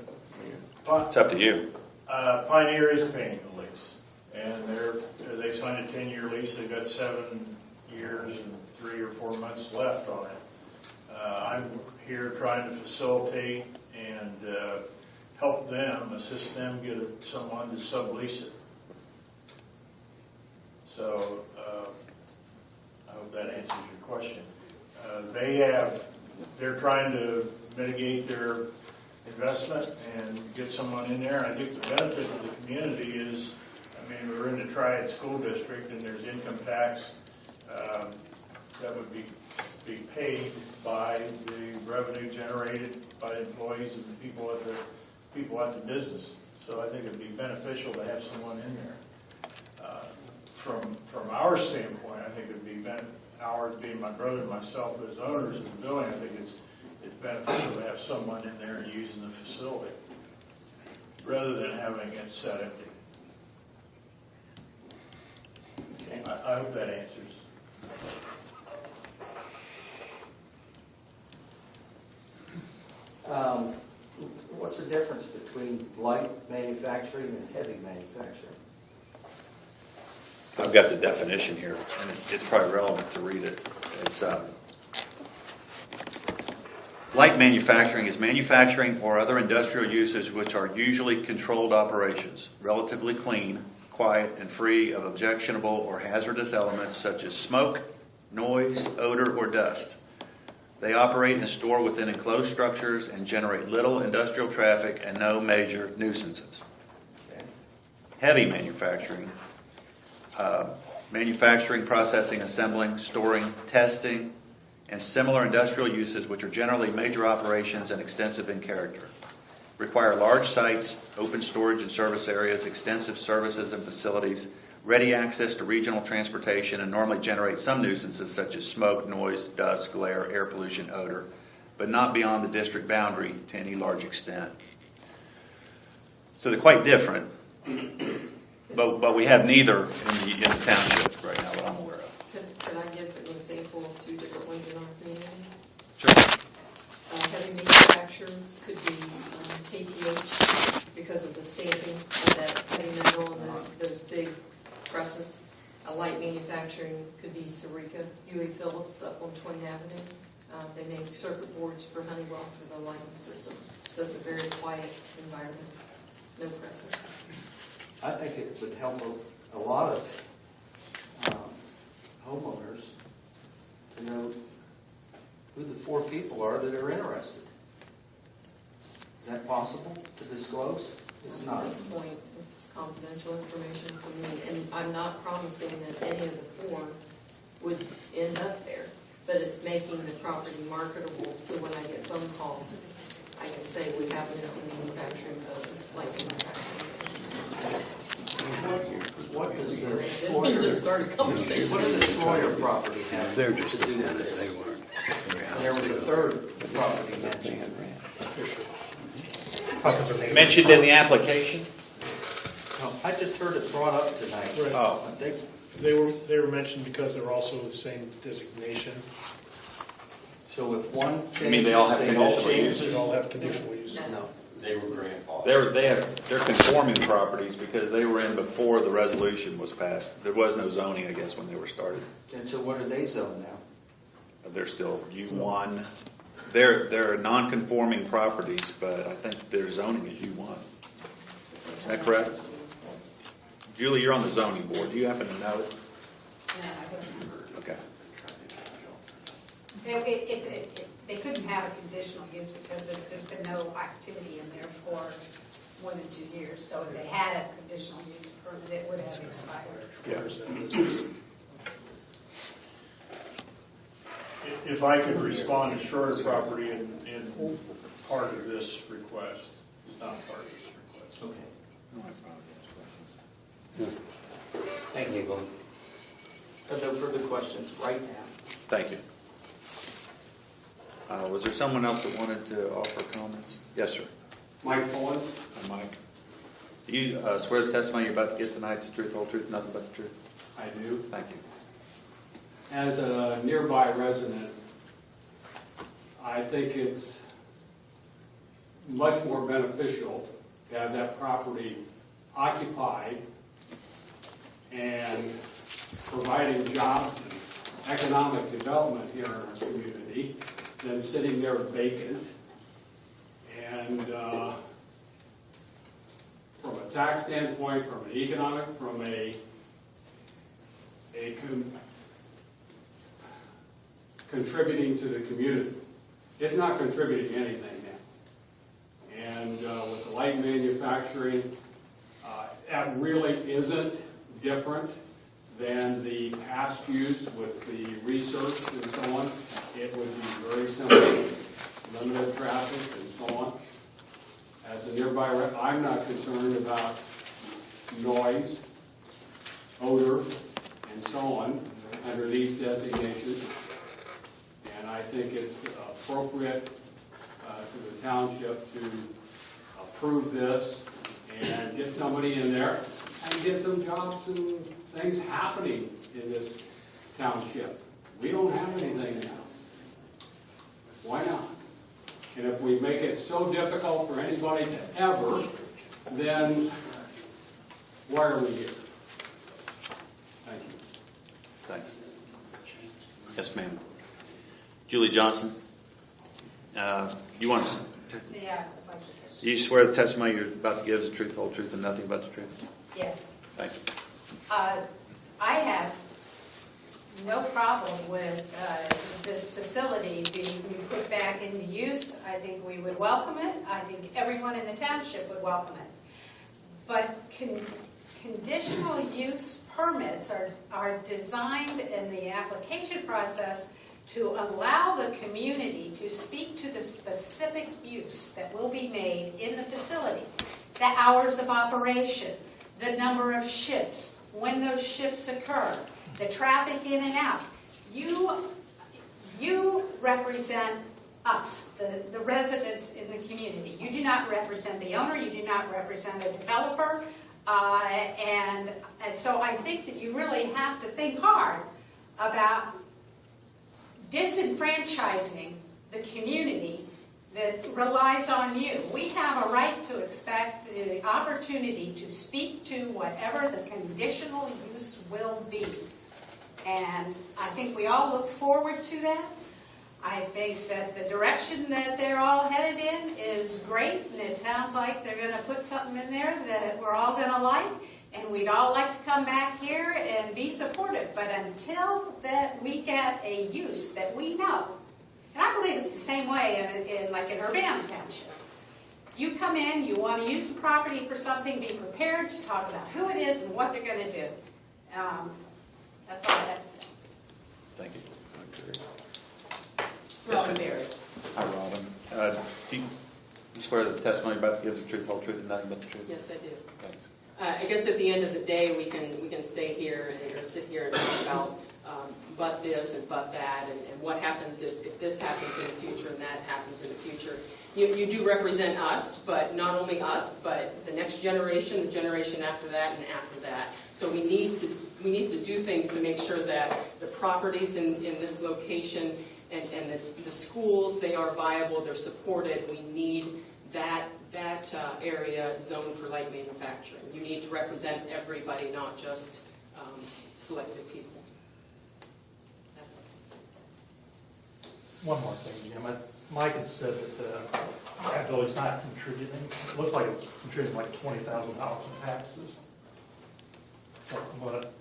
it's up to you. Pioneer is paying the lease, and they signed a 10-year lease. They've got 7 years and 3 or 4 months left on it. I'm here trying to facilitate and help them, assist them get someone to sublease it. So I hope that answers your question. They're trying to mitigate their investment and get someone in there. I think the benefit to the community is, I mean, we're in the Triad School District, and there's income tax that would be paid by the revenue generated by employees and the people at the business. So I think it'd be beneficial to have someone in there. From our standpoint, I think it'd be ours being my brother and myself as owners of the building. I think it's beneficial to have someone in there and using the facility rather than having it set empty. Okay. I hope that answers. What's the difference between light manufacturing and heavy manufacturing? I've got the definition here, and it's probably relevant to read it. It's light manufacturing is manufacturing or other industrial uses which are usually controlled operations, relatively clean, quiet, and free of objectionable or hazardous elements such as smoke, noise, odor, or dust. They operate and store within enclosed structures and generate little industrial traffic and no major nuisances. Okay. Heavy manufacturing, manufacturing, processing, assembling, storing, testing, and similar industrial uses which are generally major operations and extensive in character. Require large sites, open storage and service areas, extensive services and facilities, ready access to regional transportation, and normally generate some nuisances such as smoke, noise, dust, glare, air pollution, odor, but not beyond the district boundary to any large extent. So they're quite different, but we have neither in the township right now that I'm aware of. Could I give an example of 2 different ones in our community? Sure. Heavy manufacture could be KTH because of the stamping of that heavy metal and those big presses. A light manufacturing could be Sarica, Huey Phillips up on Twin Avenue. They make circuit boards for Honeywell for the lighting system. So it's a very quiet environment, no presses. I think it would help a lot of homeowners to know who the 4 people are that are interested. Is that possible to disclose? It's not. At this point, it's confidential information for me, and I'm not promising that any of the 4 would end up there, but it's making the property marketable, so when I get phone calls, I can say we have an empty manufacturing building, light manufacturing. What does the We just Schroyer, started a conversation. what does the Schroyer property have They're just to a do with tenant, this? they weren't. And there was a 3rd property mentioned. Because they're neighbors. Mentioned in the application? No, I just heard it brought up tonight. Right. Oh, I think, They were mentioned because they're also the same designation. so if one You mean they all have changes, they all conditional change? They all have conditional use. No. They were grandfathered. they're conforming properties because they were in before the resolution was passed. There was no zoning, I guess, when they were started. And so what are they zoned now? They're still U1. They're non-conforming properties, but I think their zoning is U1. Is that correct? Julie, you're on the zoning board. Do you happen to know it? Yeah, I don't remember. Okay. They couldn't have a conditional use because there's been no activity in there for more than 2 years. So if they had a conditional use permit, it would have expired. Yeah. If I could respond to Schroeder property in part of this request, not part of this request. Okay. Thank you. Are there further questions right now? Thank you. Was there someone else that wanted to offer comments? Yes, sir. Mike Pullen. Hi, Mike. Do you swear the testimony you're about to give tonight is the truth, the whole truth, nothing but the truth? I do. Thank you. As a nearby resident, I think it's much more beneficial to have that property occupied and providing jobs and economic development here in our community than sitting there vacant. And from a tax standpoint, from an economic, from a contributing to the community. It's not contributing anything now. And with the light manufacturing, that really isn't different than the past use with the research and so on. It would be very similar, limited traffic and so on. As a nearby, I'm not concerned about noise, odor, and so on under these designations. And I think it's appropriate to the township to approve this and get somebody in there and get some jobs and things happening in this township. We don't have anything now. Why not? And if we make it so difficult for anybody to ever, then why are we here? Thank you. Thank you. Yes, ma'am. Julie Johnson, you want to, Yeah, I'd like to say. you swear the testimony you're about to give is the truth, the whole truth, and nothing but the truth? Yes. Thank you. I have no problem with this facility being put back into use. I think we would welcome it. I think everyone in the township would welcome it. But conditional use permits are designed in the application process to allow the community to speak to the specific use that will be made in the facility, the hours of operation, the number of shifts, when those shifts occur, the traffic in and out. You represent us, the residents in the community. You do not represent the owner. You do not represent a developer. And so I think that you really have to think hard about disenfranchising the community that relies on you. We have a right to expect the opportunity to speak to whatever the conditional use will be. And I think we all look forward to that. I think that the direction that they're all headed in is great, and it sounds like they're going to put something in there that we're all going to like, and we'd all like to come back here and be supportive. But until that we get a use that we know, and I believe it's the same way in Urbana Township. You come in, you want to use the property for something, be prepared to talk about who it is and what they're going to do. That's all I have to say. Thank you. Robin Berry. Hi, Robin. Do you swear that the testimony you're about to give is the truth, the whole truth, and nothing but the truth? Yes, I do. Thanks. I guess at the end of the day, we can stay here or sit here and talk about but this and but that, and what happens if this happens in the future and that happens in the future. You do represent us, but not only us, but the next generation, the generation after that, and after that. So we need to do things to make sure that the properties in this location and the schools, they are viable, they're supported. We need that area zoned for light manufacturing. You need to represent everybody, not just selected people. That's it. One more thing, Jim. Mike had said that that building's not contributing. It looks like it's contributing like $20,000 in taxes. So what?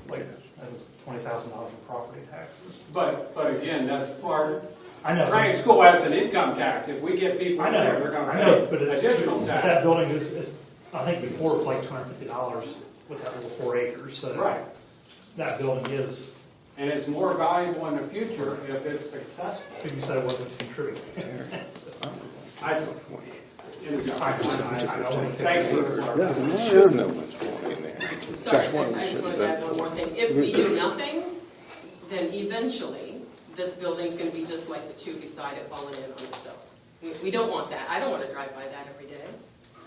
Like that was $20,000 in property taxes. But again, that's part. I know. Frank School has an income tax. If we get people there, they're going to pay additional tax. That building is, I think before it was like $250 with that little 4 acres. So right. That building is. And it's more valuable in the future if it's successful. You said it wasn't contributing. I don't. Thanks for the Sorry, I just want to add one more thing. If we do nothing, then eventually this building's going to be just like the two beside it falling in on itself. We don't want that. I don't want to drive by that every day,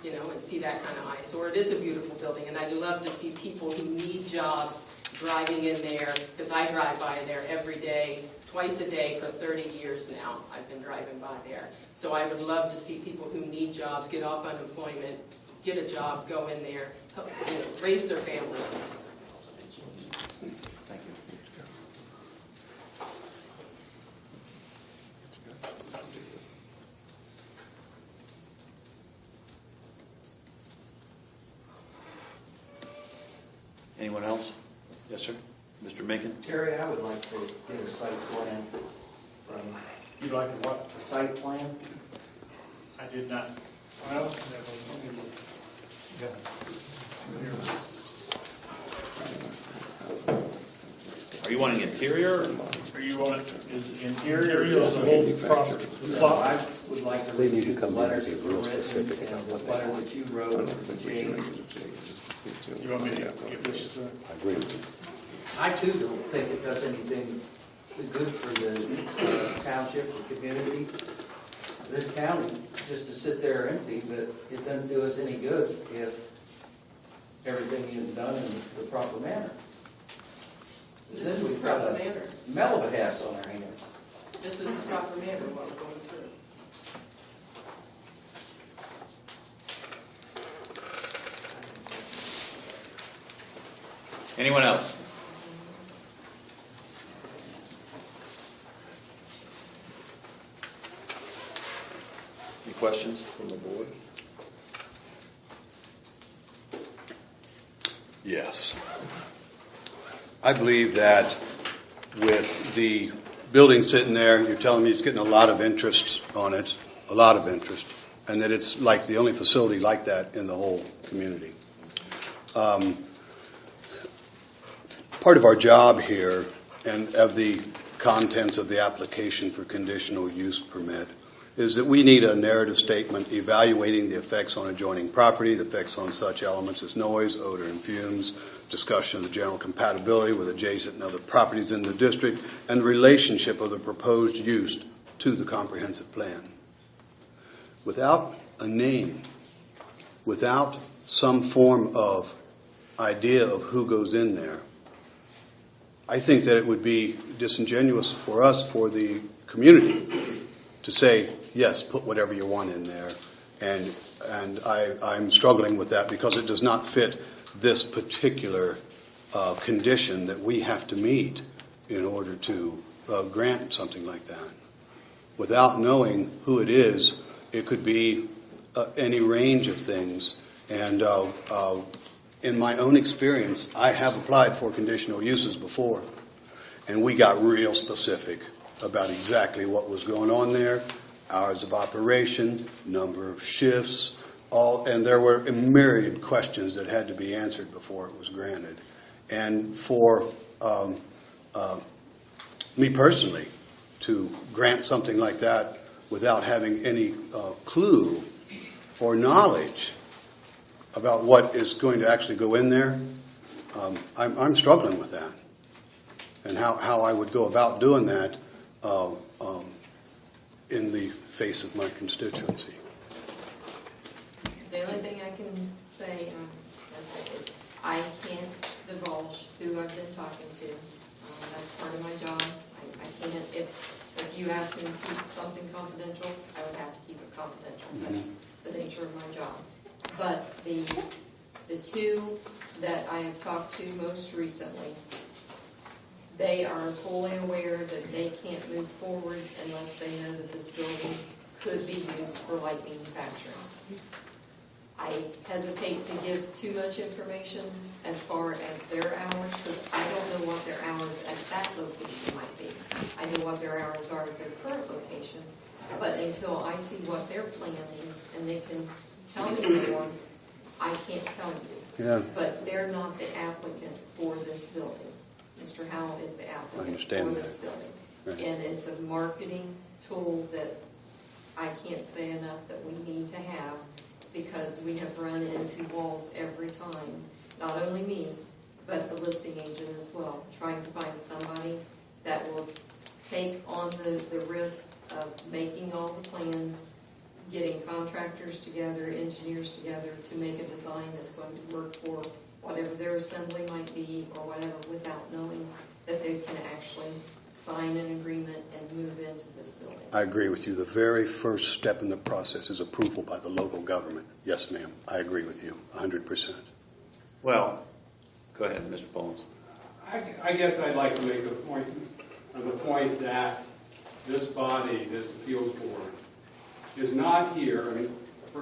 and see that kind of eyesore. It is a beautiful building, and I'd love to see people who need jobs driving in there, because I drive by there every day, twice a day for 30 years now. I've been driving by there. So I would love to see people who need jobs get off unemployment, get a job, go in there, help, raise their family. Thank you. Anyone else? Yes, sir. Mr. Macon? Terry, I would like to get a site plan from. You'd like to what? A site plan? I did not. Well, Are you wanting interior? Or you want is interior is the whole property? Well, I would like to review the letters that were written and the letter that you wrote, James. You want me to give this to? I agree with you. I too don't think it does anything good for the township, the community, this county, just to sit there empty, but it doesn't do us any good if everything isn't done in the proper manner. This is the proper manner. Smell of a house on our hands. This is the proper manner of what we're going through. Anyone else? Any questions from the board? Yes. I believe that with the building sitting there, you're telling me it's getting a lot of interest on it, a lot of interest, and that it's like the only facility like that in the whole community. Part of our job here and of the contents of the application for conditional use permit is that we need a narrative statement evaluating the effects on adjoining property, the effects on such elements as noise, odor, and fumes, discussion of the general compatibility with adjacent and other properties in the district, and the relationship of the proposed use to the comprehensive plan. Without a name, without some form of idea of who goes in there, I think that it would be disingenuous for us, for the community, to say, yes, put whatever you want in there. And I'm struggling with that because it does not fit this particular condition that we have to meet in order to grant something like that. Without knowing who it is, it could be any range of things. And in my own experience, I have applied for conditional uses before, and we got real specific about exactly what was going on there, hours of operation, number of shifts, and there were a myriad questions that had to be answered before it was granted. And for me personally, to grant something like that without having any clue or knowledge about what is going to actually go in there, I'm struggling with that. and how I would go about doing that in the face of my constituency. The only thing I can say is I can't divulge who I've been talking to. That's part of my job. I can't, if you ask me to keep something confidential, I would have to keep it confidential. That's the nature of my job. But the two that I have talked to most recently, they are fully aware that they can't move forward unless they know that this building could be used for light manufacturing. I hesitate to give too much information as far as their hours, because I don't know what their hours at that location might be. I know what their hours are at their current location, but until I see what their plan is and they can tell me more, I can't tell you. Yeah. But they're not the applicant for this building. Mr. Howell is the applicant for this building. Right. And it's a marketing tool that I can't say enough that we need to have, because we have run into walls every time. Not only me, but the listing agent as well, trying to find somebody that will take on the risk of making all the plans, getting contractors together, engineers together to make a design that's going to work for whatever their assembly might be or whatever, without knowing that they can actually sign an agreement and move into this building. I agree with you. The very first step in the process is approval by the local government. Yes, ma'am. I agree with you 100%. Well, go ahead, Mr. Bones. I guess I'd like to make the point that this body, this appeals board, is not here,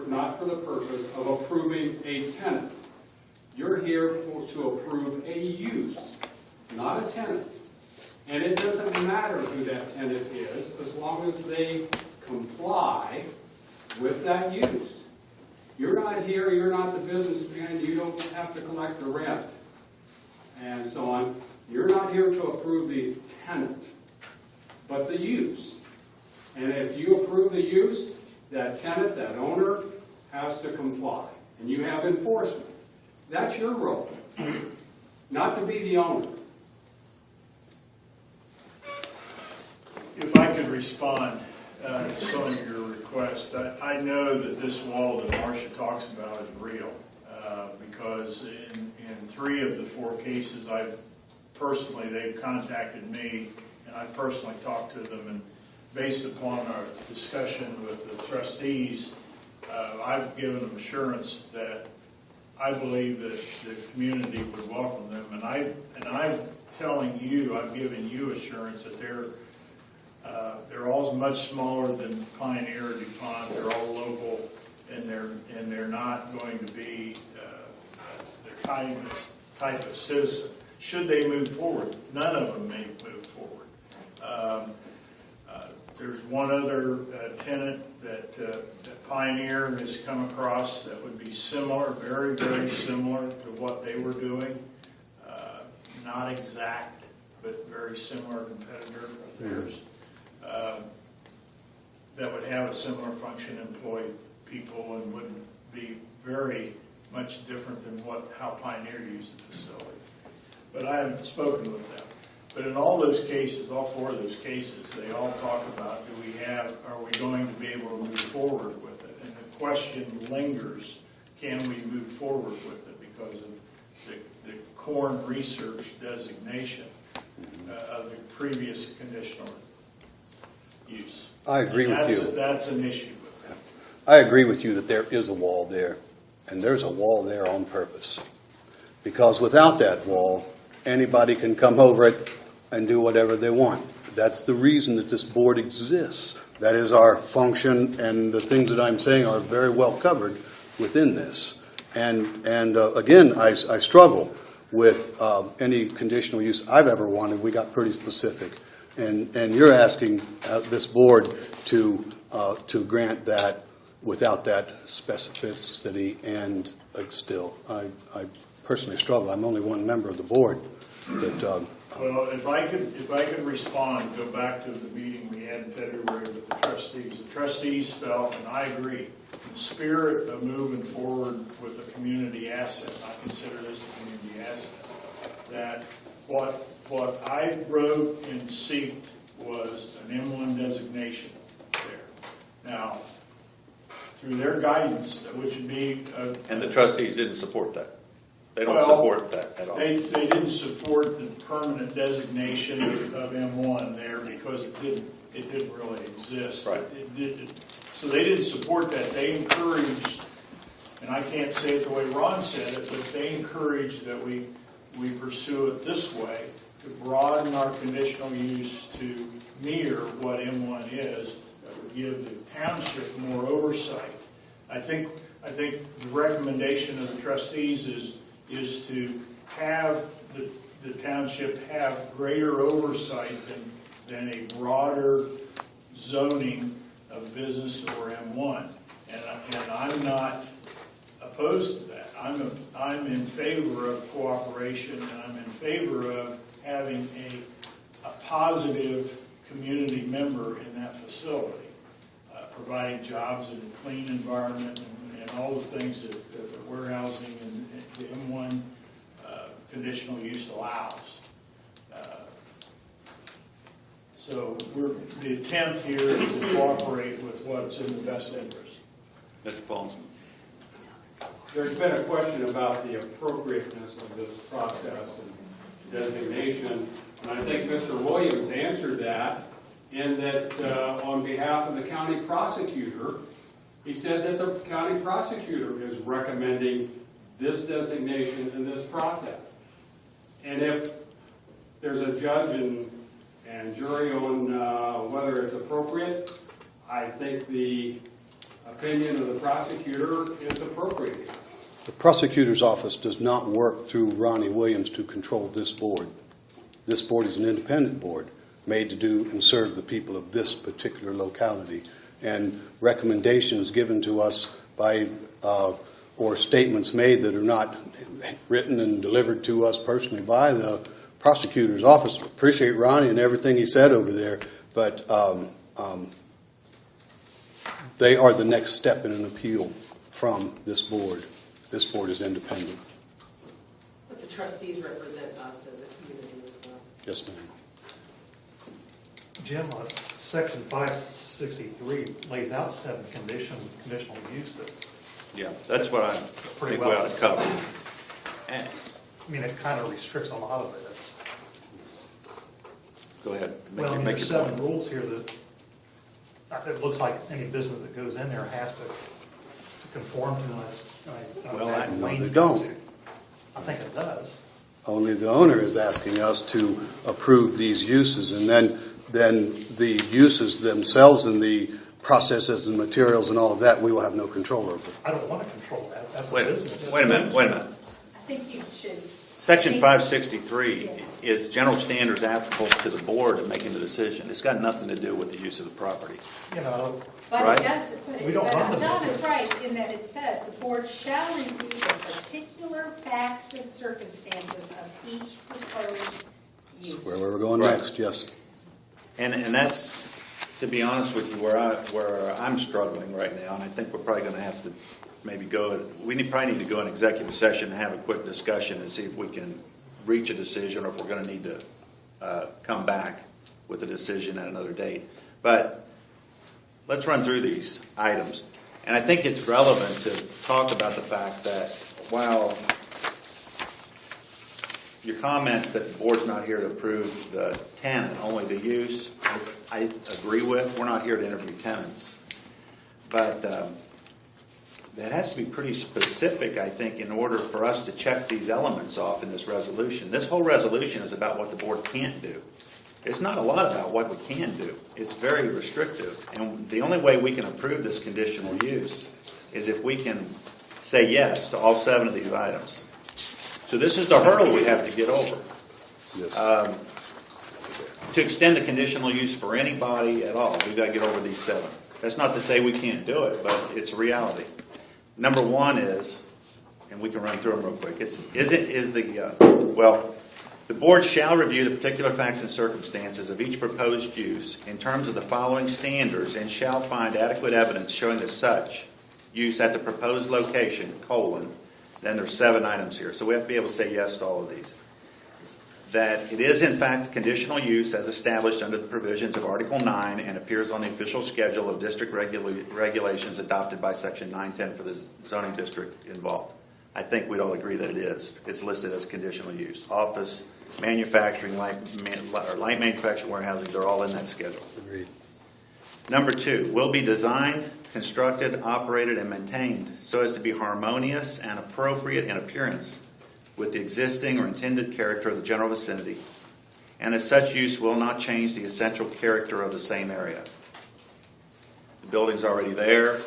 not for the purpose of approving a tenant. You're here to approve a use, not a tenant. And it doesn't matter who that tenant is, as long as they comply with that use. You're not here, you're not the businessman, you don't have to collect the rent, and so on. You're not here to approve the tenant, but the use. And if you approve the use, that tenant, that owner, has to comply. And you have enforcement. That's your role, not to be the owner. If I could respond to some of your requests, I know that this wall that Marcia talks about is real, because in 3 of the 4 cases they've contacted me, and I personally talked to them, and based upon our discussion with the trustees, I've given them assurance that I believe that the community would welcome them, and I'm telling you, I've given you assurance that they're all much smaller than Pioneer or DuPont. They're all local, and they're not going to be the type of citizen. Should they move forward, none of them may move forward. There's one other tenant that Pioneer has come across that would be similar, very, very similar to what they were doing. Not exact, but very similar competitor of theirs. That would have a similar function, employ people, and wouldn't be very much different than how Pioneer used the facility. But I haven't spoken with them. But in all those cases, all 4 of those cases, they all talk about, are we going to be able to move forward with it? And the question lingers, can we move forward with it because of the corn research designation of the previous conditional use. I agree with you. That's an issue with that. I agree with you that there is a wall there, and there's a wall there on purpose. Because without that wall, anybody can come over it and do whatever they want. That's the reason that this board exists. That is our function, and the things that I'm saying are very well covered within this. And again, I struggle with any conditional use I've ever wanted. We got pretty specific. And you're asking this board to grant that without that specificity, and still, I personally struggle. I'm only one member of the board. Well, if I could respond, go back to the meeting we had in February with the trustees. The trustees felt, and I agree, in the spirit of moving forward with a community asset, I consider this a community asset, that What I wrote and seeked was an M1 designation there. Now, through their guidance, which would be And the trustees didn't support that. They don't Well, support that at all. They didn't support the permanent designation of M1 there because it didn't really exist. Right. So they didn't support that. They encouraged, and I can't say it the way Ron said it, but they encouraged that we pursue it this way, to broaden our conditional use to mirror what M1 is, that would give the township more oversight. I think the recommendation of the trustees is to have the township have greater oversight than a broader zoning of business or M1. And I'm not opposed to that. I'm in favor of cooperation, and I'm in favor of having a positive community member in that facility, providing jobs in a clean environment and all the things that the warehousing and the M1 conditional use allows. So the attempt here is to cooperate with what's in the best interest. Mr. Pauls? There's been a question about the appropriateness of this process and designation, and I think Mr. Williams answered that in that on behalf of the county prosecutor, he said that the county prosecutor is recommending this designation and this process. And if there's a judge and jury on whether it's appropriate, I think the opinion of the prosecutor is appropriate. The prosecutor's office does not work through Ronnie Williams to control this board. This board is an independent board made to do and serve the people of this particular locality. And recommendations given to us by or statements made that are not written and delivered to us personally by the prosecutor's office. Appreciate Ronnie and everything he said over there, but they are the next step in an appeal from this board. This board is independent. But the trustees represent us as a community as well. Yes, ma'am. Jim, section 563 lays out 7 conditional use that. Yeah, that's what I think we ought to cover. And, I mean, it kind of restricts a lot of it. go ahead. Make there's 7 rules here that it looks like any business that goes in there has to conform to us. Well, they don't. I think it does. Only the owner is asking us to approve these uses, and then the uses themselves and the processes and materials and all of that, we will have no control over. I don't want to control that. That's Wait a business. a minute. I think you should. Section 563 is general standards applicable to the board in making the decision. It's got nothing to do with the use of the property. You know, But Right? it does, We don't run the John business. is right in that it says the board shall review the particular facts and circumstances of each proposed use. Where we're going Right. next, yes. And that's, to be honest with you, where I'm struggling right now, and I think we're probably going to have to maybe probably need to go in executive session and have a quick discussion and see if we can reach a decision or if we're going to need to come back with a decision at another date. But let's run through these items. And I think it's relevant to talk about the fact that while your comments that the board's not here to approve the tenant, only the use, I agree with. We're not here to interview tenants. But that has to be pretty specific, I think, in order for us to check these elements off in this resolution. This whole resolution is about what the board can't do. It's not a lot about what we can do. It's very restrictive. And the only way we can approve this conditional use is if we can say yes to all 7 of these items. So this is the hurdle we have to get over. Yes. To extend the conditional use for anybody at all, we've got to get over these 7. That's not to say we can't do it, but it's a reality. Number 1 is, and we can run through them real quick, the board shall review the particular facts and circumstances of each proposed use in terms of the following standards and shall find adequate evidence showing that such use at the proposed location, then there's 7 items here. So we have to be able to say yes to all of these. that it is in fact conditional use as established under the provisions of Article 9 and appears on the official schedule of district regulations adopted by Section 910 for the zoning district involved. I think we'd all agree that it is. It's listed as conditional use. Office, manufacturing, light manufacturing, warehousing, they're all in that schedule. Agreed. Number 2, will be designed, constructed, operated, and maintained so as to be harmonious and appropriate in appearance with the existing or intended character of the general vicinity, and as such use will not change the essential character of the same area. The building's already there.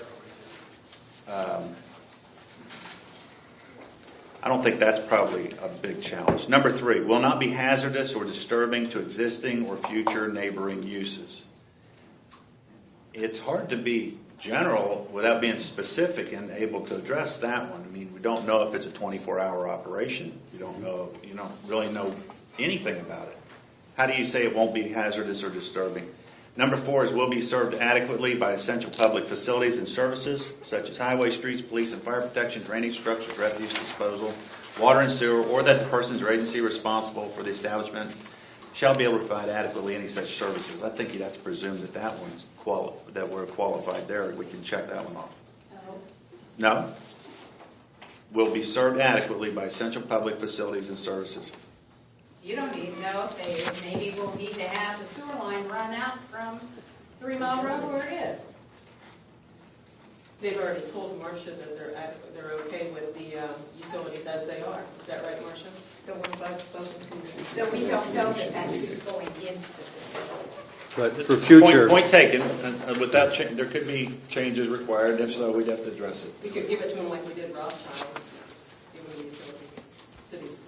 I don't think that's probably a big challenge. Number 3, will not be hazardous or disturbing to existing or future neighboring uses. It's hard to be general without being specific and able to address that one. I mean, we don't know if it's a 24-hour operation. You don't really know anything about it. How do you say it won't be hazardous or disturbing? Number 4 is will be served adequately by essential public facilities and services such as highway, streets, police and fire protection, drainage structures, refuse disposal, water and sewer, or that the persons or agency responsible for the establishment shall be able to provide adequately any such services. I think you'd have to presume that that one's that we're qualified there. We can check that one off. No? Will be served adequately by essential public facilities and services. You don't even know if they maybe will need to have the sewer line run out from 3 Mile Road where it is. They've already told Marcia that they're okay with the utilities as they are. Is that right, Marcia? The ones I've spoken to. So we don't know that that's who's going into the facility. But for future, Point taken. Without there could be changes required, and if so, we'd have to address it. We could give it to them like we did Rothschild's, give them the utilities, city's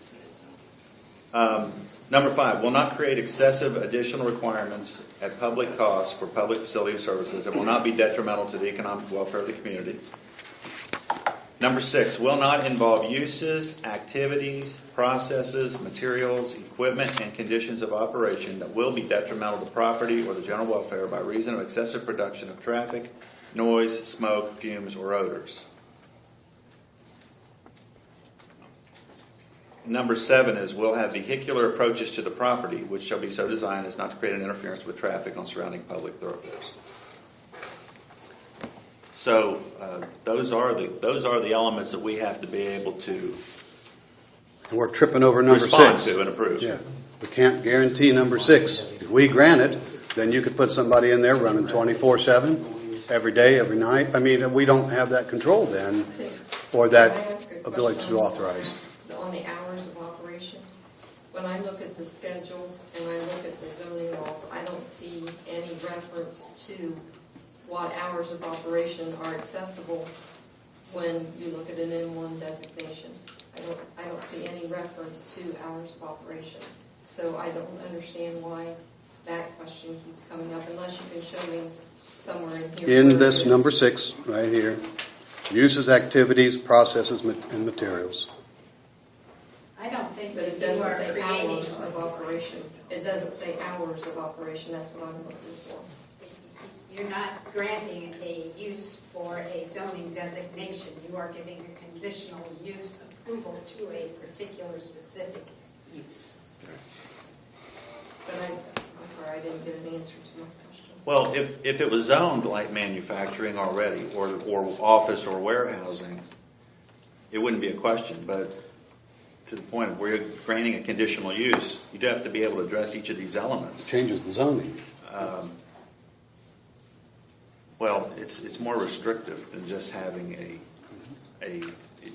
experience. Number 5, will not create excessive additional requirements at public cost for public facility services and will not be detrimental to the economic welfare of the community. Number 6, will not involve uses, activities, processes, materials, equipment, and conditions of operation that will be detrimental to property or the general welfare by reason of excessive production of traffic, noise, smoke, fumes, or odors. Number 7 is will have vehicular approaches to the property, which shall be so designed as not to create an interference with traffic on surrounding public thoroughfares. So those are the elements that we have to be able to we're tripping over number respond 6. to and approve. Yeah, we can't guarantee number 6. If we grant it, then you could put somebody in there running 24/7, every day, every night. I mean, we don't have that control then, or that ability to authorize. On the hours of operation, when I look at the schedule and I look at the zoning laws, I don't see any reference to what hours of operation are accessible when you look at an M1 designation. I don't see any reference to hours of operation. So I don't understand why that question keeps coming up, unless you can show me somewhere in here. In this number 6, right here, uses, activities, processes, and materials. I don't think But that it you doesn't are say creating. hours of operation. It doesn't say hours of operation. That's what I'm looking for. You're not granting a use for a zoning designation. You are giving a conditional use approval to a particular specific use. But I'm sorry, I didn't get an answer to my question. Well, if it was zoned like manufacturing already, or office or warehousing, it wouldn't be a question. But to the point of where you're granting a conditional use, you'd have to be able to address each of these elements. Changes the zoning. Well, it's more restrictive than just having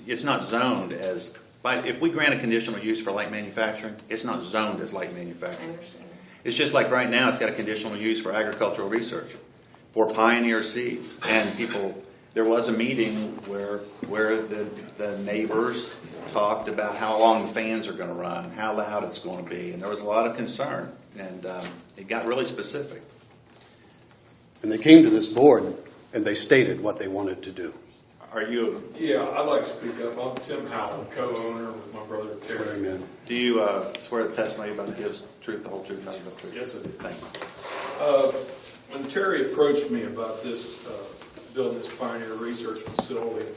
it's not zoned as, if we grant a conditional use for light manufacturing, it's not zoned as light I manufacturing. understand. It's just like right now, it's got a conditional use for agricultural research, for Pioneer seeds. And there was a meeting where the neighbors talked about how long the fans are going to run, how loud it's going to be, and there was a lot of concern, and it got really specific. And they came to this board and they stated what they wanted to do. Are you? Yeah, I'd like to speak up. I'm Tim Howell, co-owner with my brother Terry. Amen. Do you swear the testimony about the truth, the whole truth, nothing but the truth? Yes, I do. Thank you. When Terry approached me about this, building this Pioneer Research Facility,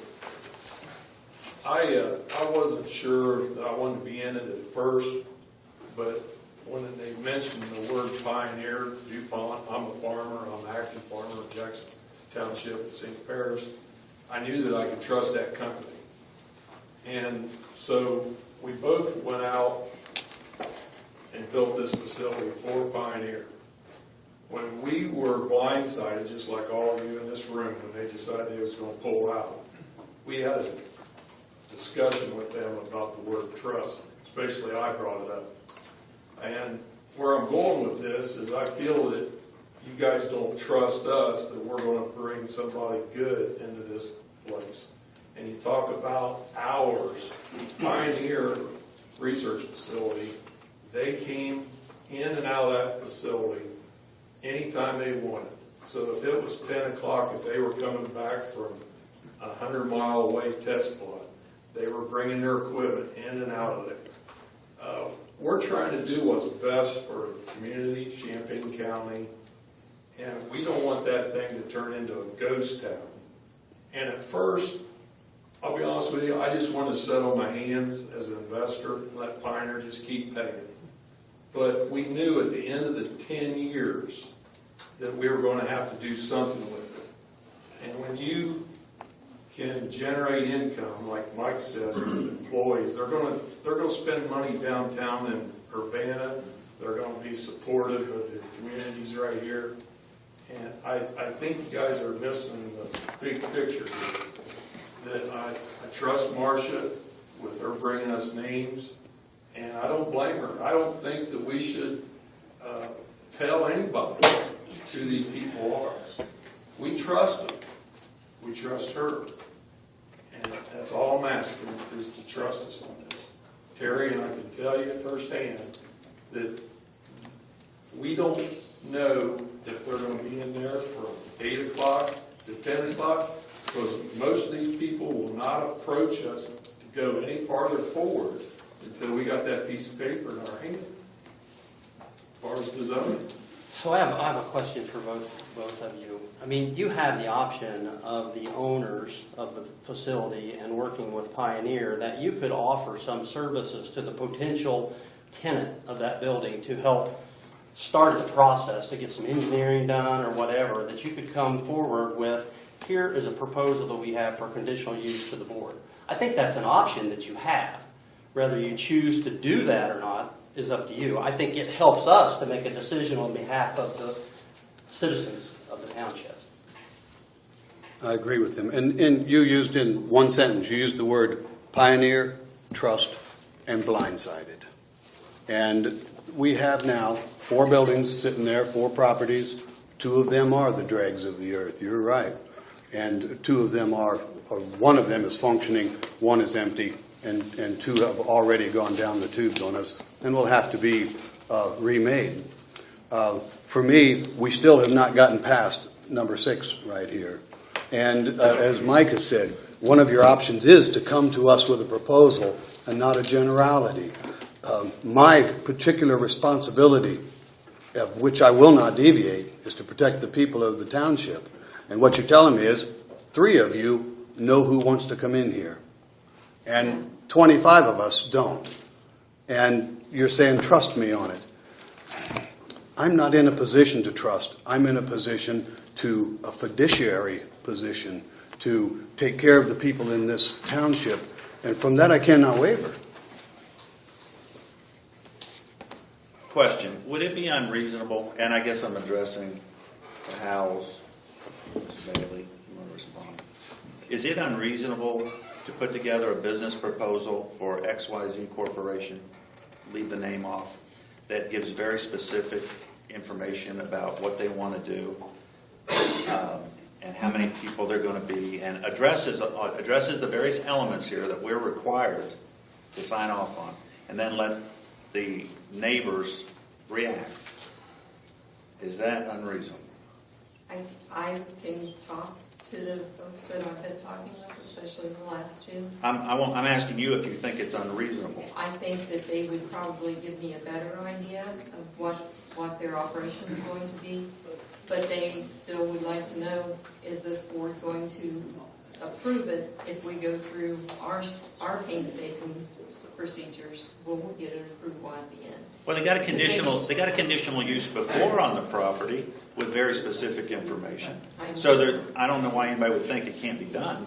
I wasn't sure that I wanted to be in it at first, but when they mentioned the word Pioneer, DuPont, I'm a farmer, I'm an active farmer in Jackson Township in St. Paris, I knew that I could trust that company. And so we both went out and built this facility for Pioneer. When we were blindsided, just like all of you in this room, when they decided they was going to pull out, we had a discussion with them about the word trust, especially I brought it up. And where I'm going with this is I feel that you guys don't trust us that we're going to bring somebody good into this place. And you talk about hours. Pioneer Research Facility, they came in and out of that facility anytime they wanted. So if it was 10 o'clock, if they were coming back from a 100-mile away test plot, they were bringing their equipment in and out of there. We're trying to do what's best for the community, Champaign County, and we don't want that thing to turn into a ghost town. And at first, I'll be honest with you, I just want to sit on my hands as an investor and let Pioneer just keep paying. But we knew at the end of the 10 years that we were going to have to do something with it. And when you can generate income, like Mike says, with employees, they're going to spend money downtown in Urbana. They're going to be supportive of the communities right here. And I think you guys are missing the big picture here. That I trust Marcia with her bringing us names, and I don't blame her. I don't think that we should tell anybody who these people are. We trust them. We trust her. And that's all I'm asking, is to trust us on this. Terry, and I can tell you firsthand that we don't know if they're going to be in there from 8 o'clock to 10 o'clock, because most of these people will not approach us to go any farther forward until we got that piece of paper in our hand, as far as the zoning. So I have a question for both of you. I mean, you have the option of the owners of the facility and working with Pioneer that you could offer some services to the potential tenant of that building to help start the process, to get some engineering done or whatever, that you could come forward with, here is a proposal that we have for conditional use to the board. I think that's an option that you have. Whether you choose to do that or not is up to you. I think it helps us to make a decision on behalf of the citizens of the township. I agree with them. And you used in one sentence, you used the word pioneer, trust, and blindsided. And we have now 4 buildings sitting there, 4 properties. 2 of them are the dregs of the earth. You're right. And 2 of them are, or 1 of them is functioning, 1 is empty, and 2 have already gone down the tubes on us and will have to be remade. For me, we still have not gotten past number 6 right here. And as Mike has said, one of your options is to come to us with a proposal and not a generality. My particular responsibility, of which I will not deviate, is to protect the people of the township. And what you're telling me is 3 of you know who wants to come in here, and 25 of us don't. And you're saying, trust me on it. I'm not in a position to trust. I'm in a position to a fiduciary position to take care of the people in this township. And from that, I cannot waver. Question, would it be unreasonable, and I guess I'm addressing the Howells, Mr. Bailey, you want to respond. Is it unreasonable to put together a business proposal for XYZ Corporation, leave the name off, that gives very specific information about what they want to do, and how many people they're going to be, and addresses the various elements here that we're required to sign off on, and then let the neighbors react? Is that unreasonable? I can talk to the folks that I've been talking with, especially the last 2. I'm asking you if you think it's unreasonable. I think that they would probably give me a better idea of what their operation is going to be, but they still would like to know, is this board going to approve it if we go through our painstaking procedures. We'll get an approval at the end. Well, they got a conditional use before on the property with very specific information. So I don't know why anybody would think it can't be done.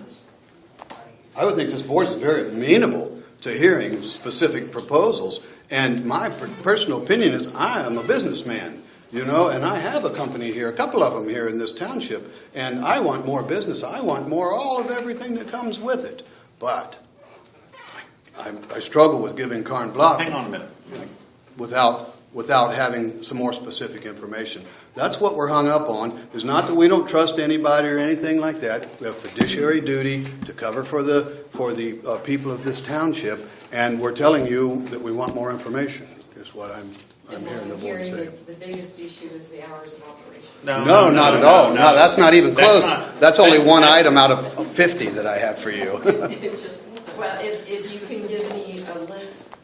I would think this board is very amenable to hearing specific proposals. And my personal opinion is I am a businessman, and I have a company here, a couple of them here in this township, and I want more business. I want more, all of everything that comes with it. But I struggle with giving carte blanche. Hang on a minute. Without having some more specific information. That's what we're hung up on. It's not that we don't trust anybody or anything like that. We have fiduciary duty to cover for the people of this township, and we're telling you that we want more information. Is what I'm hearing the board say. The biggest issue is the hours of operation. No, not at all. No, that's not even close. That's only one item out of 50 that I have for you. Well, if you can give me a list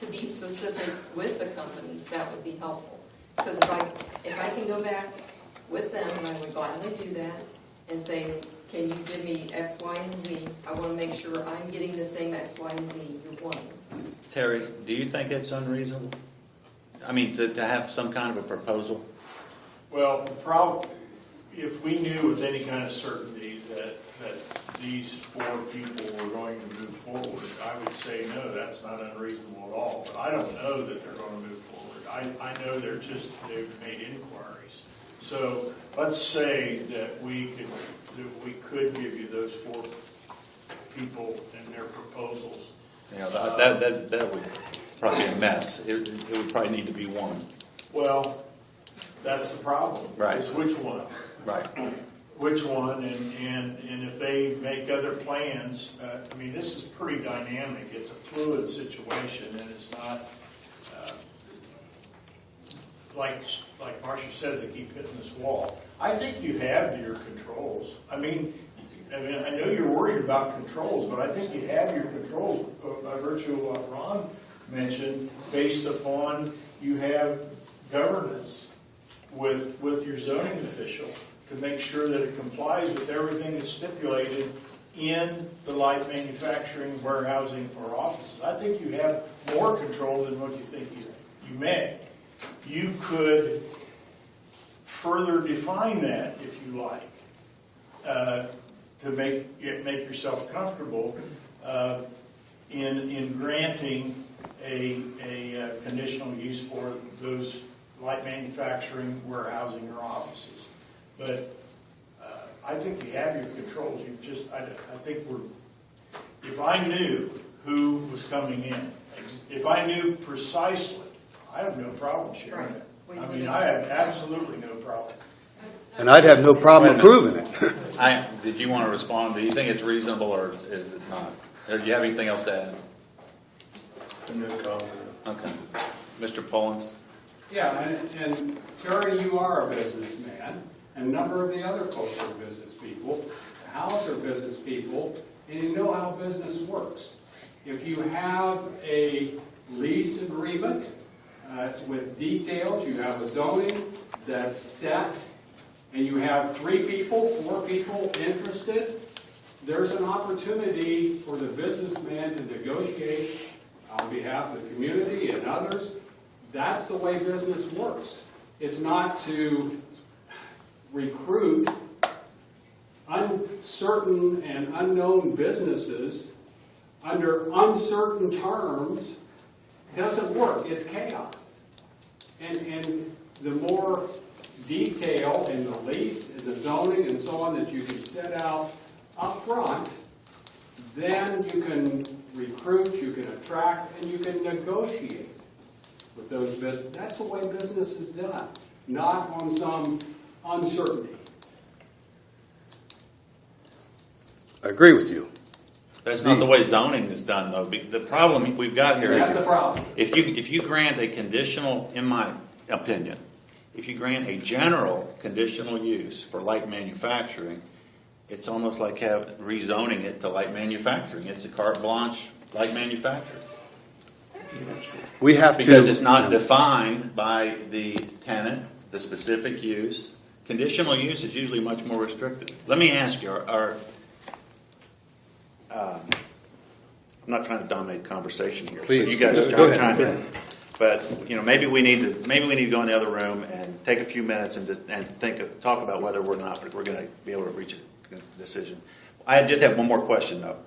to be specific with the companies, that would be helpful. Because if I can go back with them, and I would gladly do that, and say, can you give me X, Y, and Z? I want to make sure I'm getting the same X, Y, and Z you're wanting. Terry, do you think it's unreasonable? I mean, to have some kind of a proposal? Well, the problem, if we knew with any kind of certainty that these 4 people were going to move forward, I would say, no, that's not unreasonable at all. But I don't know that they're going to move forward. I know they've made inquiries. So let's say that we could give you those 4 people and their proposals. Yeah, that would probably be a mess. It would probably need to be one. Well, that's the problem. Right. Is which one? Right. Which one, and if they make other plans, this is pretty dynamic. It's a fluid situation, and it's not, like Marcia said, they keep hitting this wall. I think you have your controls. I know you're worried about controls, but I think you have your controls by virtue of what Ron mentioned, based upon you have governance with your zoning official to make sure that it complies with everything that's stipulated in the light manufacturing, warehousing, or offices. I think you have more control than what you think you may. You could further define that, if you like, to make yourself comfortable in granting a conditional use for those light manufacturing, warehousing, or offices. But I think you have your controls. I think if I knew who was coming in, if I knew precisely, I have no problem sharing it. I have absolutely no problem. And I'd have no problem approving it. Did you want to respond? Do you think it's reasonable, or is it not? Do you have anything else to add? No comment. Okay. Mr. Pullins? Yeah, and Terry, you are a businessman, and a number of the other folks are business people. Hal's are business people, and you know how business works. If you have a lease agreement with details, you have a zoning that's set, and you have 3 people, 4 people interested, there's an opportunity for the businessman to negotiate on behalf of the community and others. That's the way business works. It's not to recruit uncertain and unknown businesses under uncertain terms. It doesn't work. It's chaos. And the more detail in the lease, in the zoning, and so on that you can set out up front, then you can recruit, you can attract, and you can negotiate with those businesses. That's the way business is done, not on some uncertainty. I agree with you. That's not the way zoning is done, though. The problem we've got here That's is the problem. if you grant a conditional, in my opinion, if you grant a general conditional use for light manufacturing, it's almost like rezoning it to light manufacturing. It's a carte blanche light manufacturing. We have because it's not defined by the tenant, the specific use. Conditional use is usually much more restrictive. Let me ask you, I'm not trying to dominate the conversation here. Please, so you guys go ahead. chime in. But maybe we need to go in the other room and take a few minutes and talk about whether we're going to be able to reach a decision. I just have one more question though.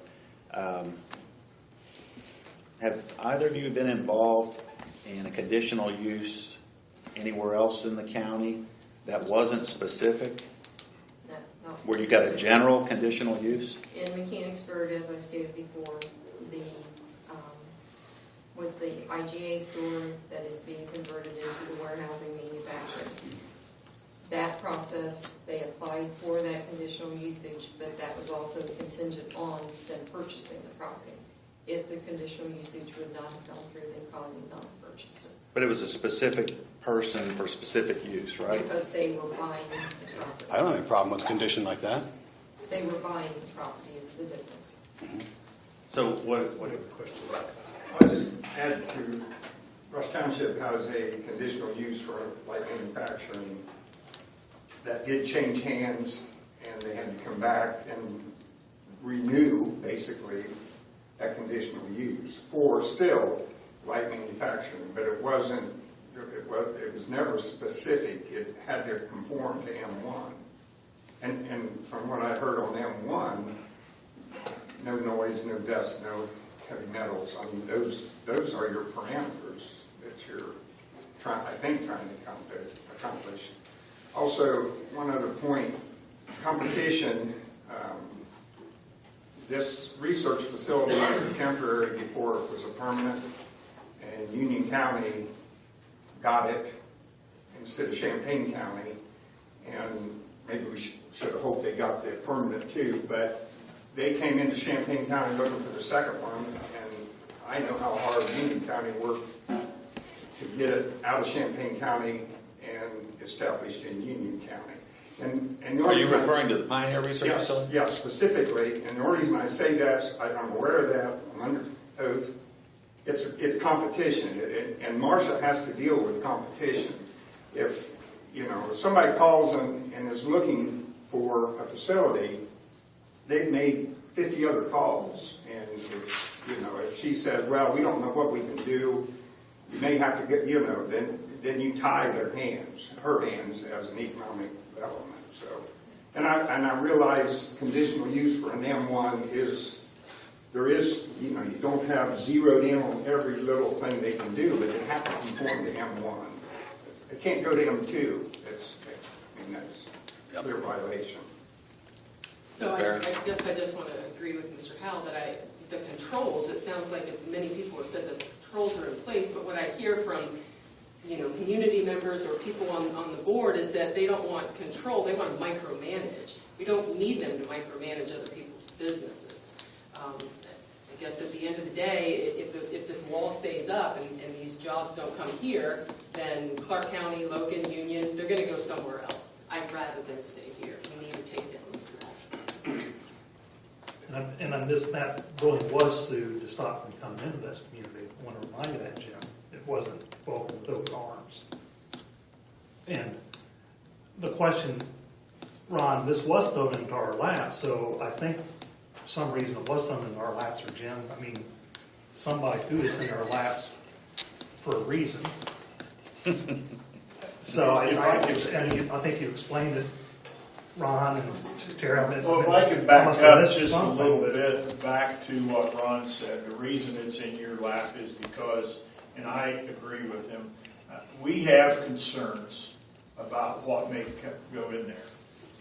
Have either of you been involved in a conditional use anywhere else in the county that wasn't specific? No, not Where you got a specific. general conditional use? In Mechanicsburg, as I stated before, with the IGA store that is being converted into the warehousing manufacturing. That process, they applied for that conditional usage, but that was also contingent on them purchasing the property. If the conditional usage would not have gone through, they probably would not have purchased it. But it was a specific person for specific use, right? Because they were buying the property. I don't have any problem with a condition like that. They were buying the property is the difference. So what I'll just add to, Rush Township has a conditional use for light manufacturing that did change hands, and they had to come back and renew, basically, that conditional use for still light manufacturing, but it was never specific. It had to conform to M1. And from what I heard on M1, no noise, no dust, no heavy metals. I mean, those are your parameters that you're trying to accomplish. Also, one other point, competition. This research facility was temporary before it was a permanent, and Union County got it instead of Champaign County, and maybe we should have hoped they got the permanent too, but they came into Champaign County looking for the second one, and I know how hard Union County worked to get it out of Champaign County and established in Union County. And are you referring to the Pioneer Research Facility? Yes, specifically. And the only reason I say that, I'm aware of that, I'm under oath, it's competition, and Marcia has to deal with competition. If somebody calls and is looking for a facility, they've made 50 other calls, and if she says, well, we don't know what we can do, you may have to get, then you tie her hands as an economic development. So, and I realize conditional use for an M1 you don't have zeroed in on every little thing they can do, but they have to conform to M1. It can't go to M2. That's a clear violation. So I guess I just want to agree with Mr. Howell that the controls, it sounds like many people have said that the controls are in place, but what I hear from community members or people on the board is that they don't want control, they want to micromanage. We don't need them to micromanage other people's businesses. I guess at the end of the day, if this wall stays up and these jobs don't come here, then Clark County, Logan, Union, they're going to go somewhere else. I'd rather than stay here. We need to take down this wall. And this map really was sued to stop them coming into this community. I want to remind you that, Jim. It wasn't welcome with open arms. And the question, Ron, this was thrown into our lap, so I think for some reason it was thrown into our laps, or Jim. I mean, somebody threw this in our laps for a reason. So I think you explained it, Ron and Terry. Well, if I could back up just a little bit back to what Ron said, the reason it's in your lap is because, and I agree with him, we have concerns about what may go in there.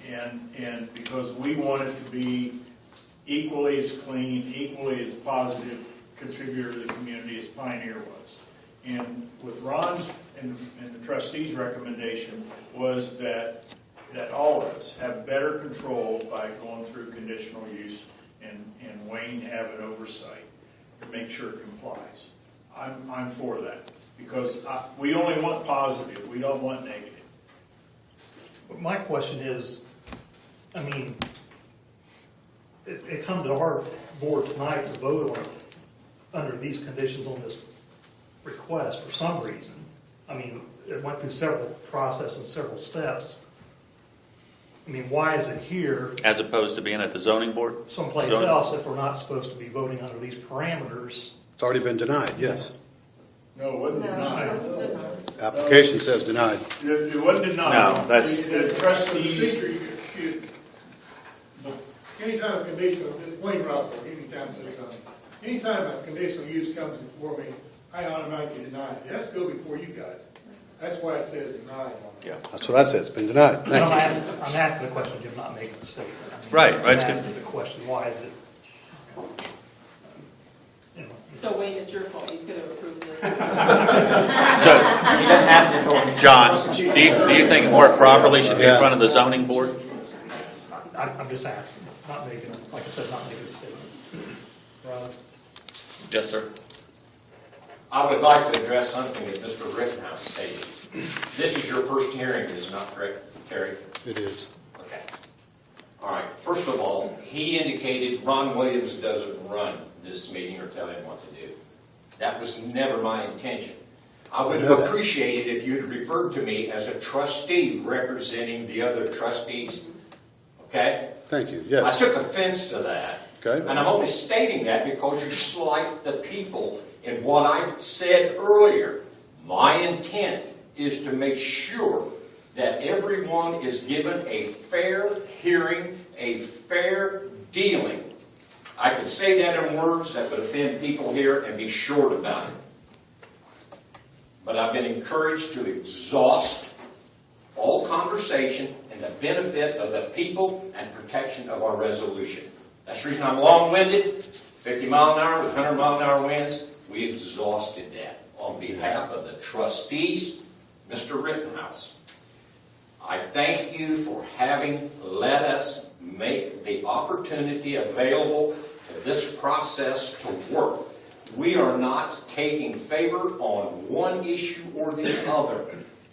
And because we want it to be equally as clean, equally as positive contributor to the community as Pioneer was. And with Ron's and the trustees' recommendation was that all of us have better control by going through conditional use and Wayne have an oversight to make sure it complies. I'm for that because we only want positive. We don't want negative. But my question is, I mean, it come to our board tonight to vote on it under these conditions on this request for some reason. I mean, it went through several processes and several steps. I mean, why is it here As opposed to being at the zoning board? someplace Zoning- else if we're not supposed to be voting under these parameters? It's already been denied, yes. No, it wasn't No, it denied. wasn't denied. Application says denied. It wasn't denied. No, that's- The trustees, Anytime a conditional, Wayne Russell, anytime a conditional use comes before me, I automatically deny it. It has to go before you guys. That's why it says denied on it. Yeah. That's what I said, it's been denied. And I'm Thank you. asking the question, Jim, not making a statement. I mean, Right, I'm right, it's asking the question, why is it? You know, So Wayne, it's your fault, you could have approved this. So, John, do you think more properly should be in front of the zoning board? I'm just asking, not making, like I said, not making a statement. Ron? Yes, sir. I would like to address something that Mr. Rittenhouse stated. This is your first hearing, is it not correct, Terry? It is. Okay. All right. First of all, he indicated Ron Williams doesn't run this meeting or tell him what to do. That was never my intention. I would have appreciated if you had referred to me as a trustee representing the other trustees. Okay? Thank you, I yes. took offense to that. Okay. And I'm only stating that because you slight the people in what I said earlier. My intent is to make sure that everyone is given a fair hearing, a fair dealing. I could say that in words that would offend people here and be short about it. But I've been encouraged to exhaust all conversation in the benefit of the people and protection of our resolution. That's the reason I'm long-winded. 50 mile an hour with 100 mile an hour winds. We exhausted that. On behalf of the trustees, Mr. Rittenhouse, I thank you for having let us make the opportunity available for this process to work. We are not taking favor on one issue or the other.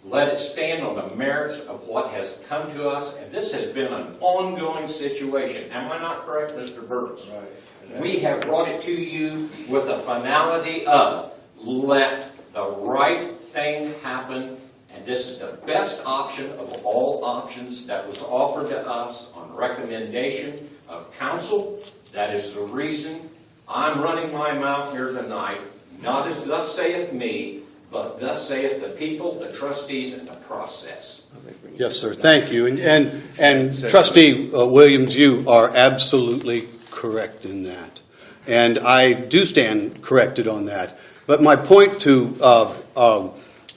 Let it stand on the merits of what has come to us, and this has been an ongoing situation. Am I not correct, Mr. Burns? Right. We have brought it to you with a finality of let the right thing happen, and this is the best option of all options that was offered to us on recommendation of council. That is the reason I'm running my mouth here tonight, not as thus saith me, but thus saith the people, the trustees, and the process. Yes, sir, thank you. And Trustee Williams, you are absolutely correct in that. And I do stand corrected on that. But my point to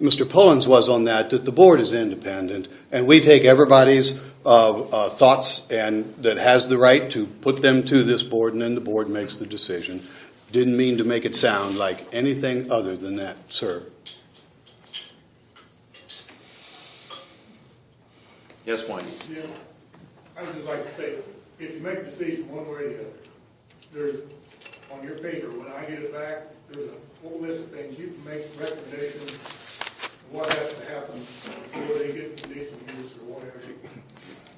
Mr. Pullins was on that the board is independent, and we take everybody's thoughts and that has the right to put them to this board, and then the board makes the decision. Didn't mean to make it sound like anything other than that, sir. Yes, Wayne. Yeah, I would just like to say, if you make a decision one way or the other, there's, on your paper, when I get it back, there's a whole list of things. You can make recommendations of what has to happen before they get conditional use or whatever.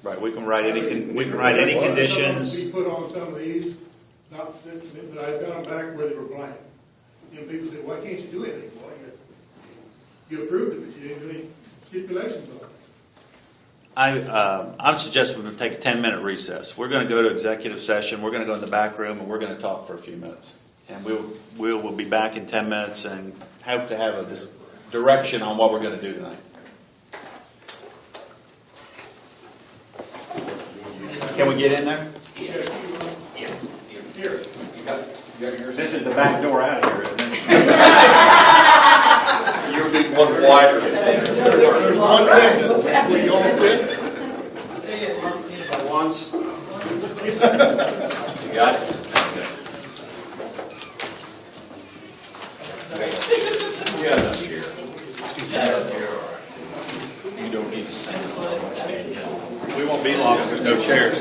Right, we can write any conditions. We put on some of these, not that, but I've got them back where they were blank. You know, people say, why can't you do anything? Well, you approved it, but you didn't do any stipulations on it. I'm suggesting we take a 10-minute recess. We're going to go to executive session. We're going to go in the back room, and we're going to talk for a few minutes. And we'll be back in 10 minutes and hope to have a direction on what we're going to do tonight. Can we get in there? Yeah. Here. You got yours? This is the back door out of here, isn't it? You'll be one wider than that. There's one thing that we all fit. Once. You got it? Yeah, that's here. You don't need to send it. We won't be long if there's no chairs.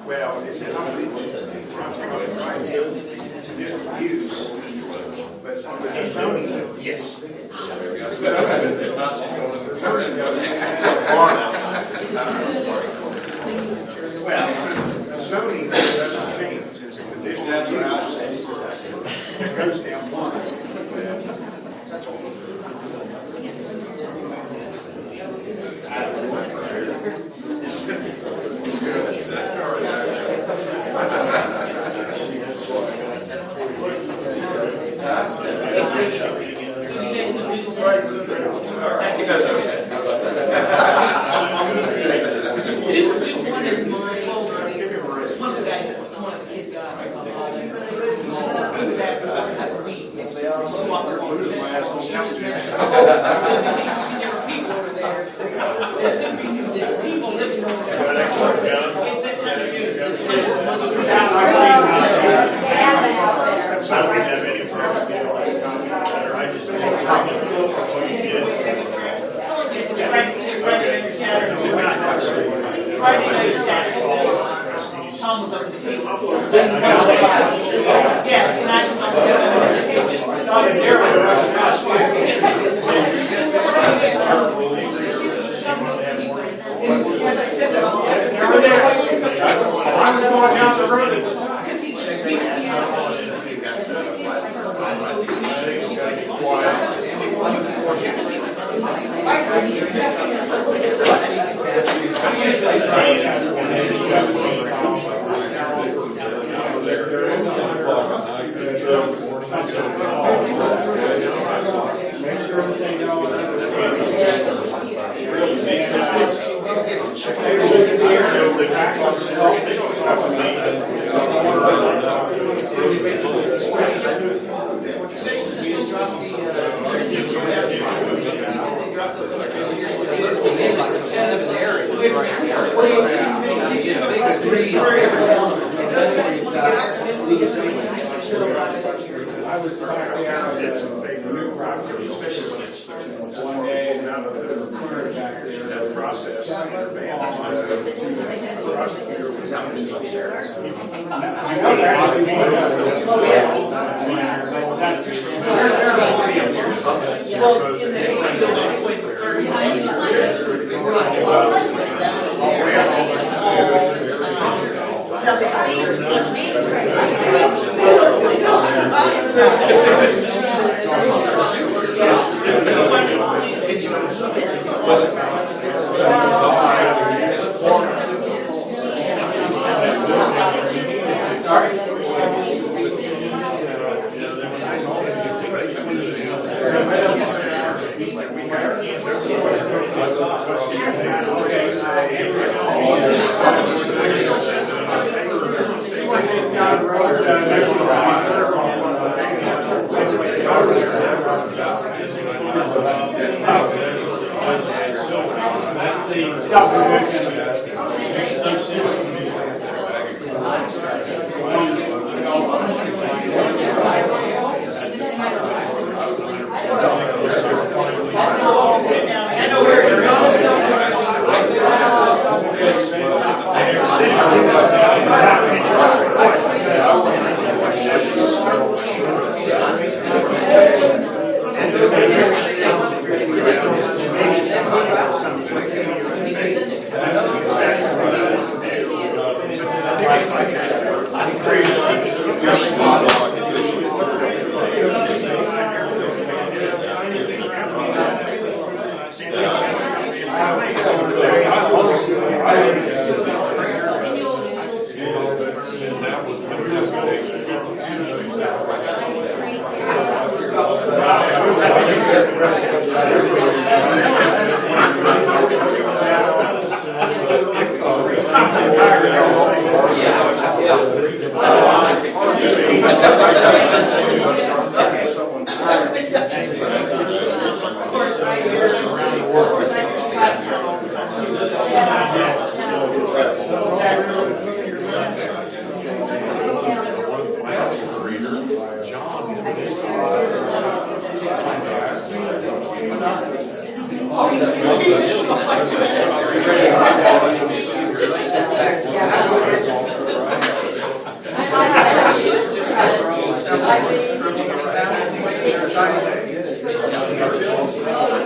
Well, it's not use, but somebody. Yes. Zoning doesn't change, it's a conditional use. It goes down one. That's all. Just one is mine. One of the guys that was on his job. He was asking about a couple weeks. Swap the one. She just mentioned. There's different people over there. There's different people living over there. It's that time of year. I don't have any problem getting like a copy letter. I just think it's what you did. Friday night Saturday. Friday night Saturday. Tom was up in the field. Yes, and I was on I was going down the road. I was back there at new property, especially when it's one day out of the corner back there. That process. Prosecutor was out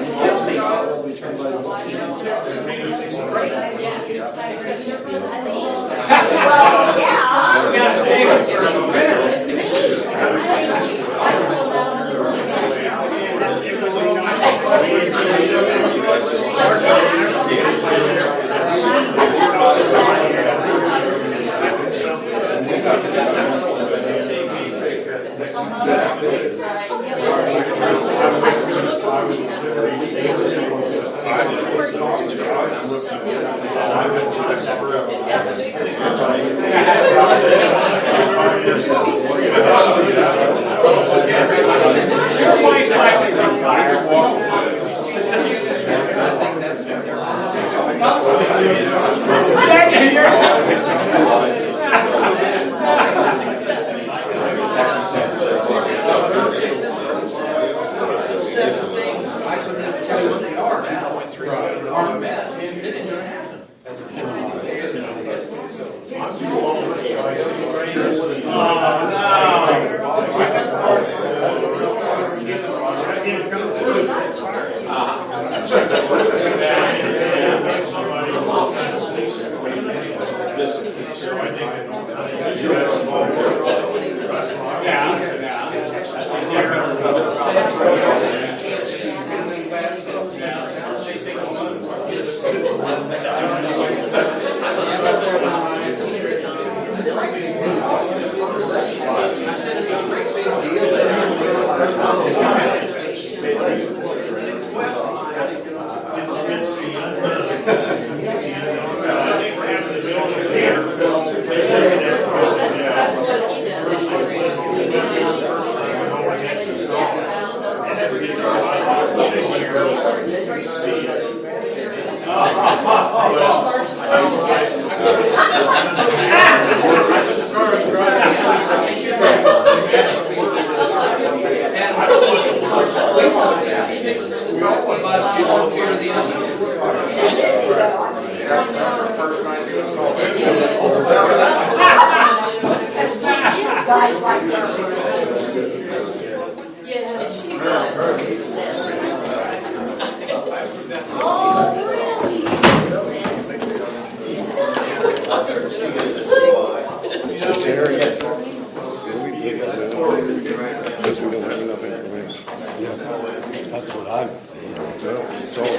I've been That's what he That's what I, well, it's all.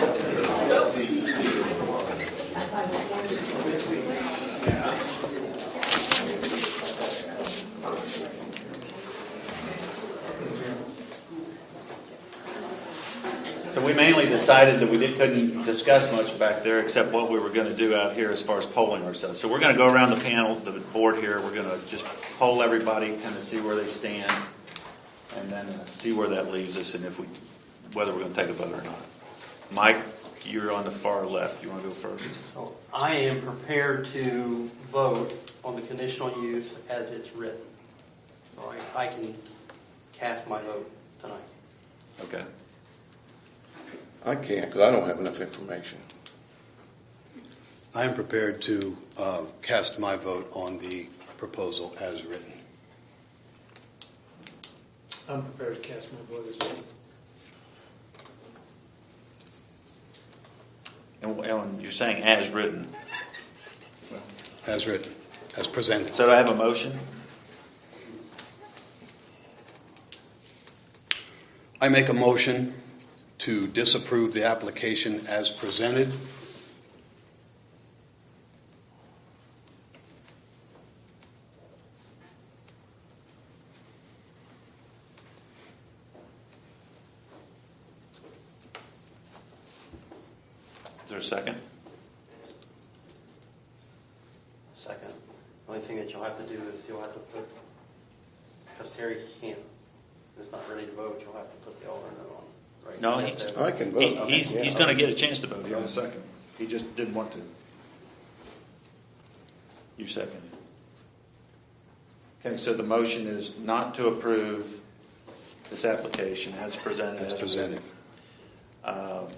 So we mainly decided that couldn't discuss much back there except what we were going to do out here as far as polling ourselves. So we're going to go around the panel, the board here. We're going to just poll everybody, kind of see where they stand, and then see where that leaves us and whether we're going to take a vote or not. Mike, you're on the far left. You want to go first? So I am prepared to vote on the conditional use as it's written. So I can cast my vote tonight. Okay. I can't because I don't have enough information. I am prepared to cast my vote on the proposal as written. I'm prepared to cast my vote as well. And Ellen, you're saying as written. As written, as presented. So do I have a motion? I make a motion to disapprove the application as presented. Is there a second? Second. The only thing that you'll have to do is you'll have to put, because Terry can't, is not ready to vote, you'll have to put the alternate on. Right? No, I can vote. he's going to get a chance to vote here in a second. He just didn't want to. You second. Okay, so the motion is not to approve this application as presented. As presented.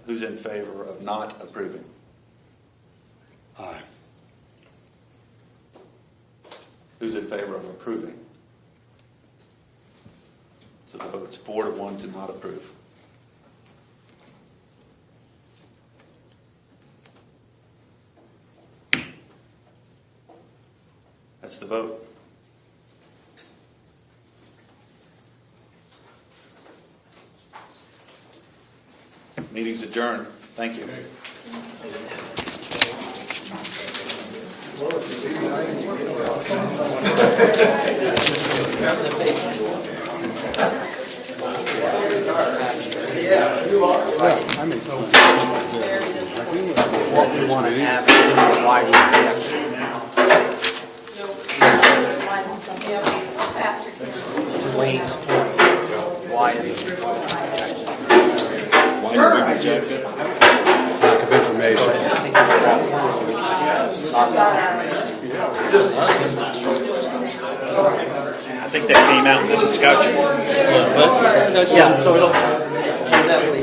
Who's in favor of not approving? Aye. Who's in favor of approving? So the vote's 4-1 to not approve. That's the vote. Meeting's adjourned. Thank you. What we want to have, why we have wait for why Why do we reject it? Lack of information. I think that came out in the discussion. Yeah, so it'll definitely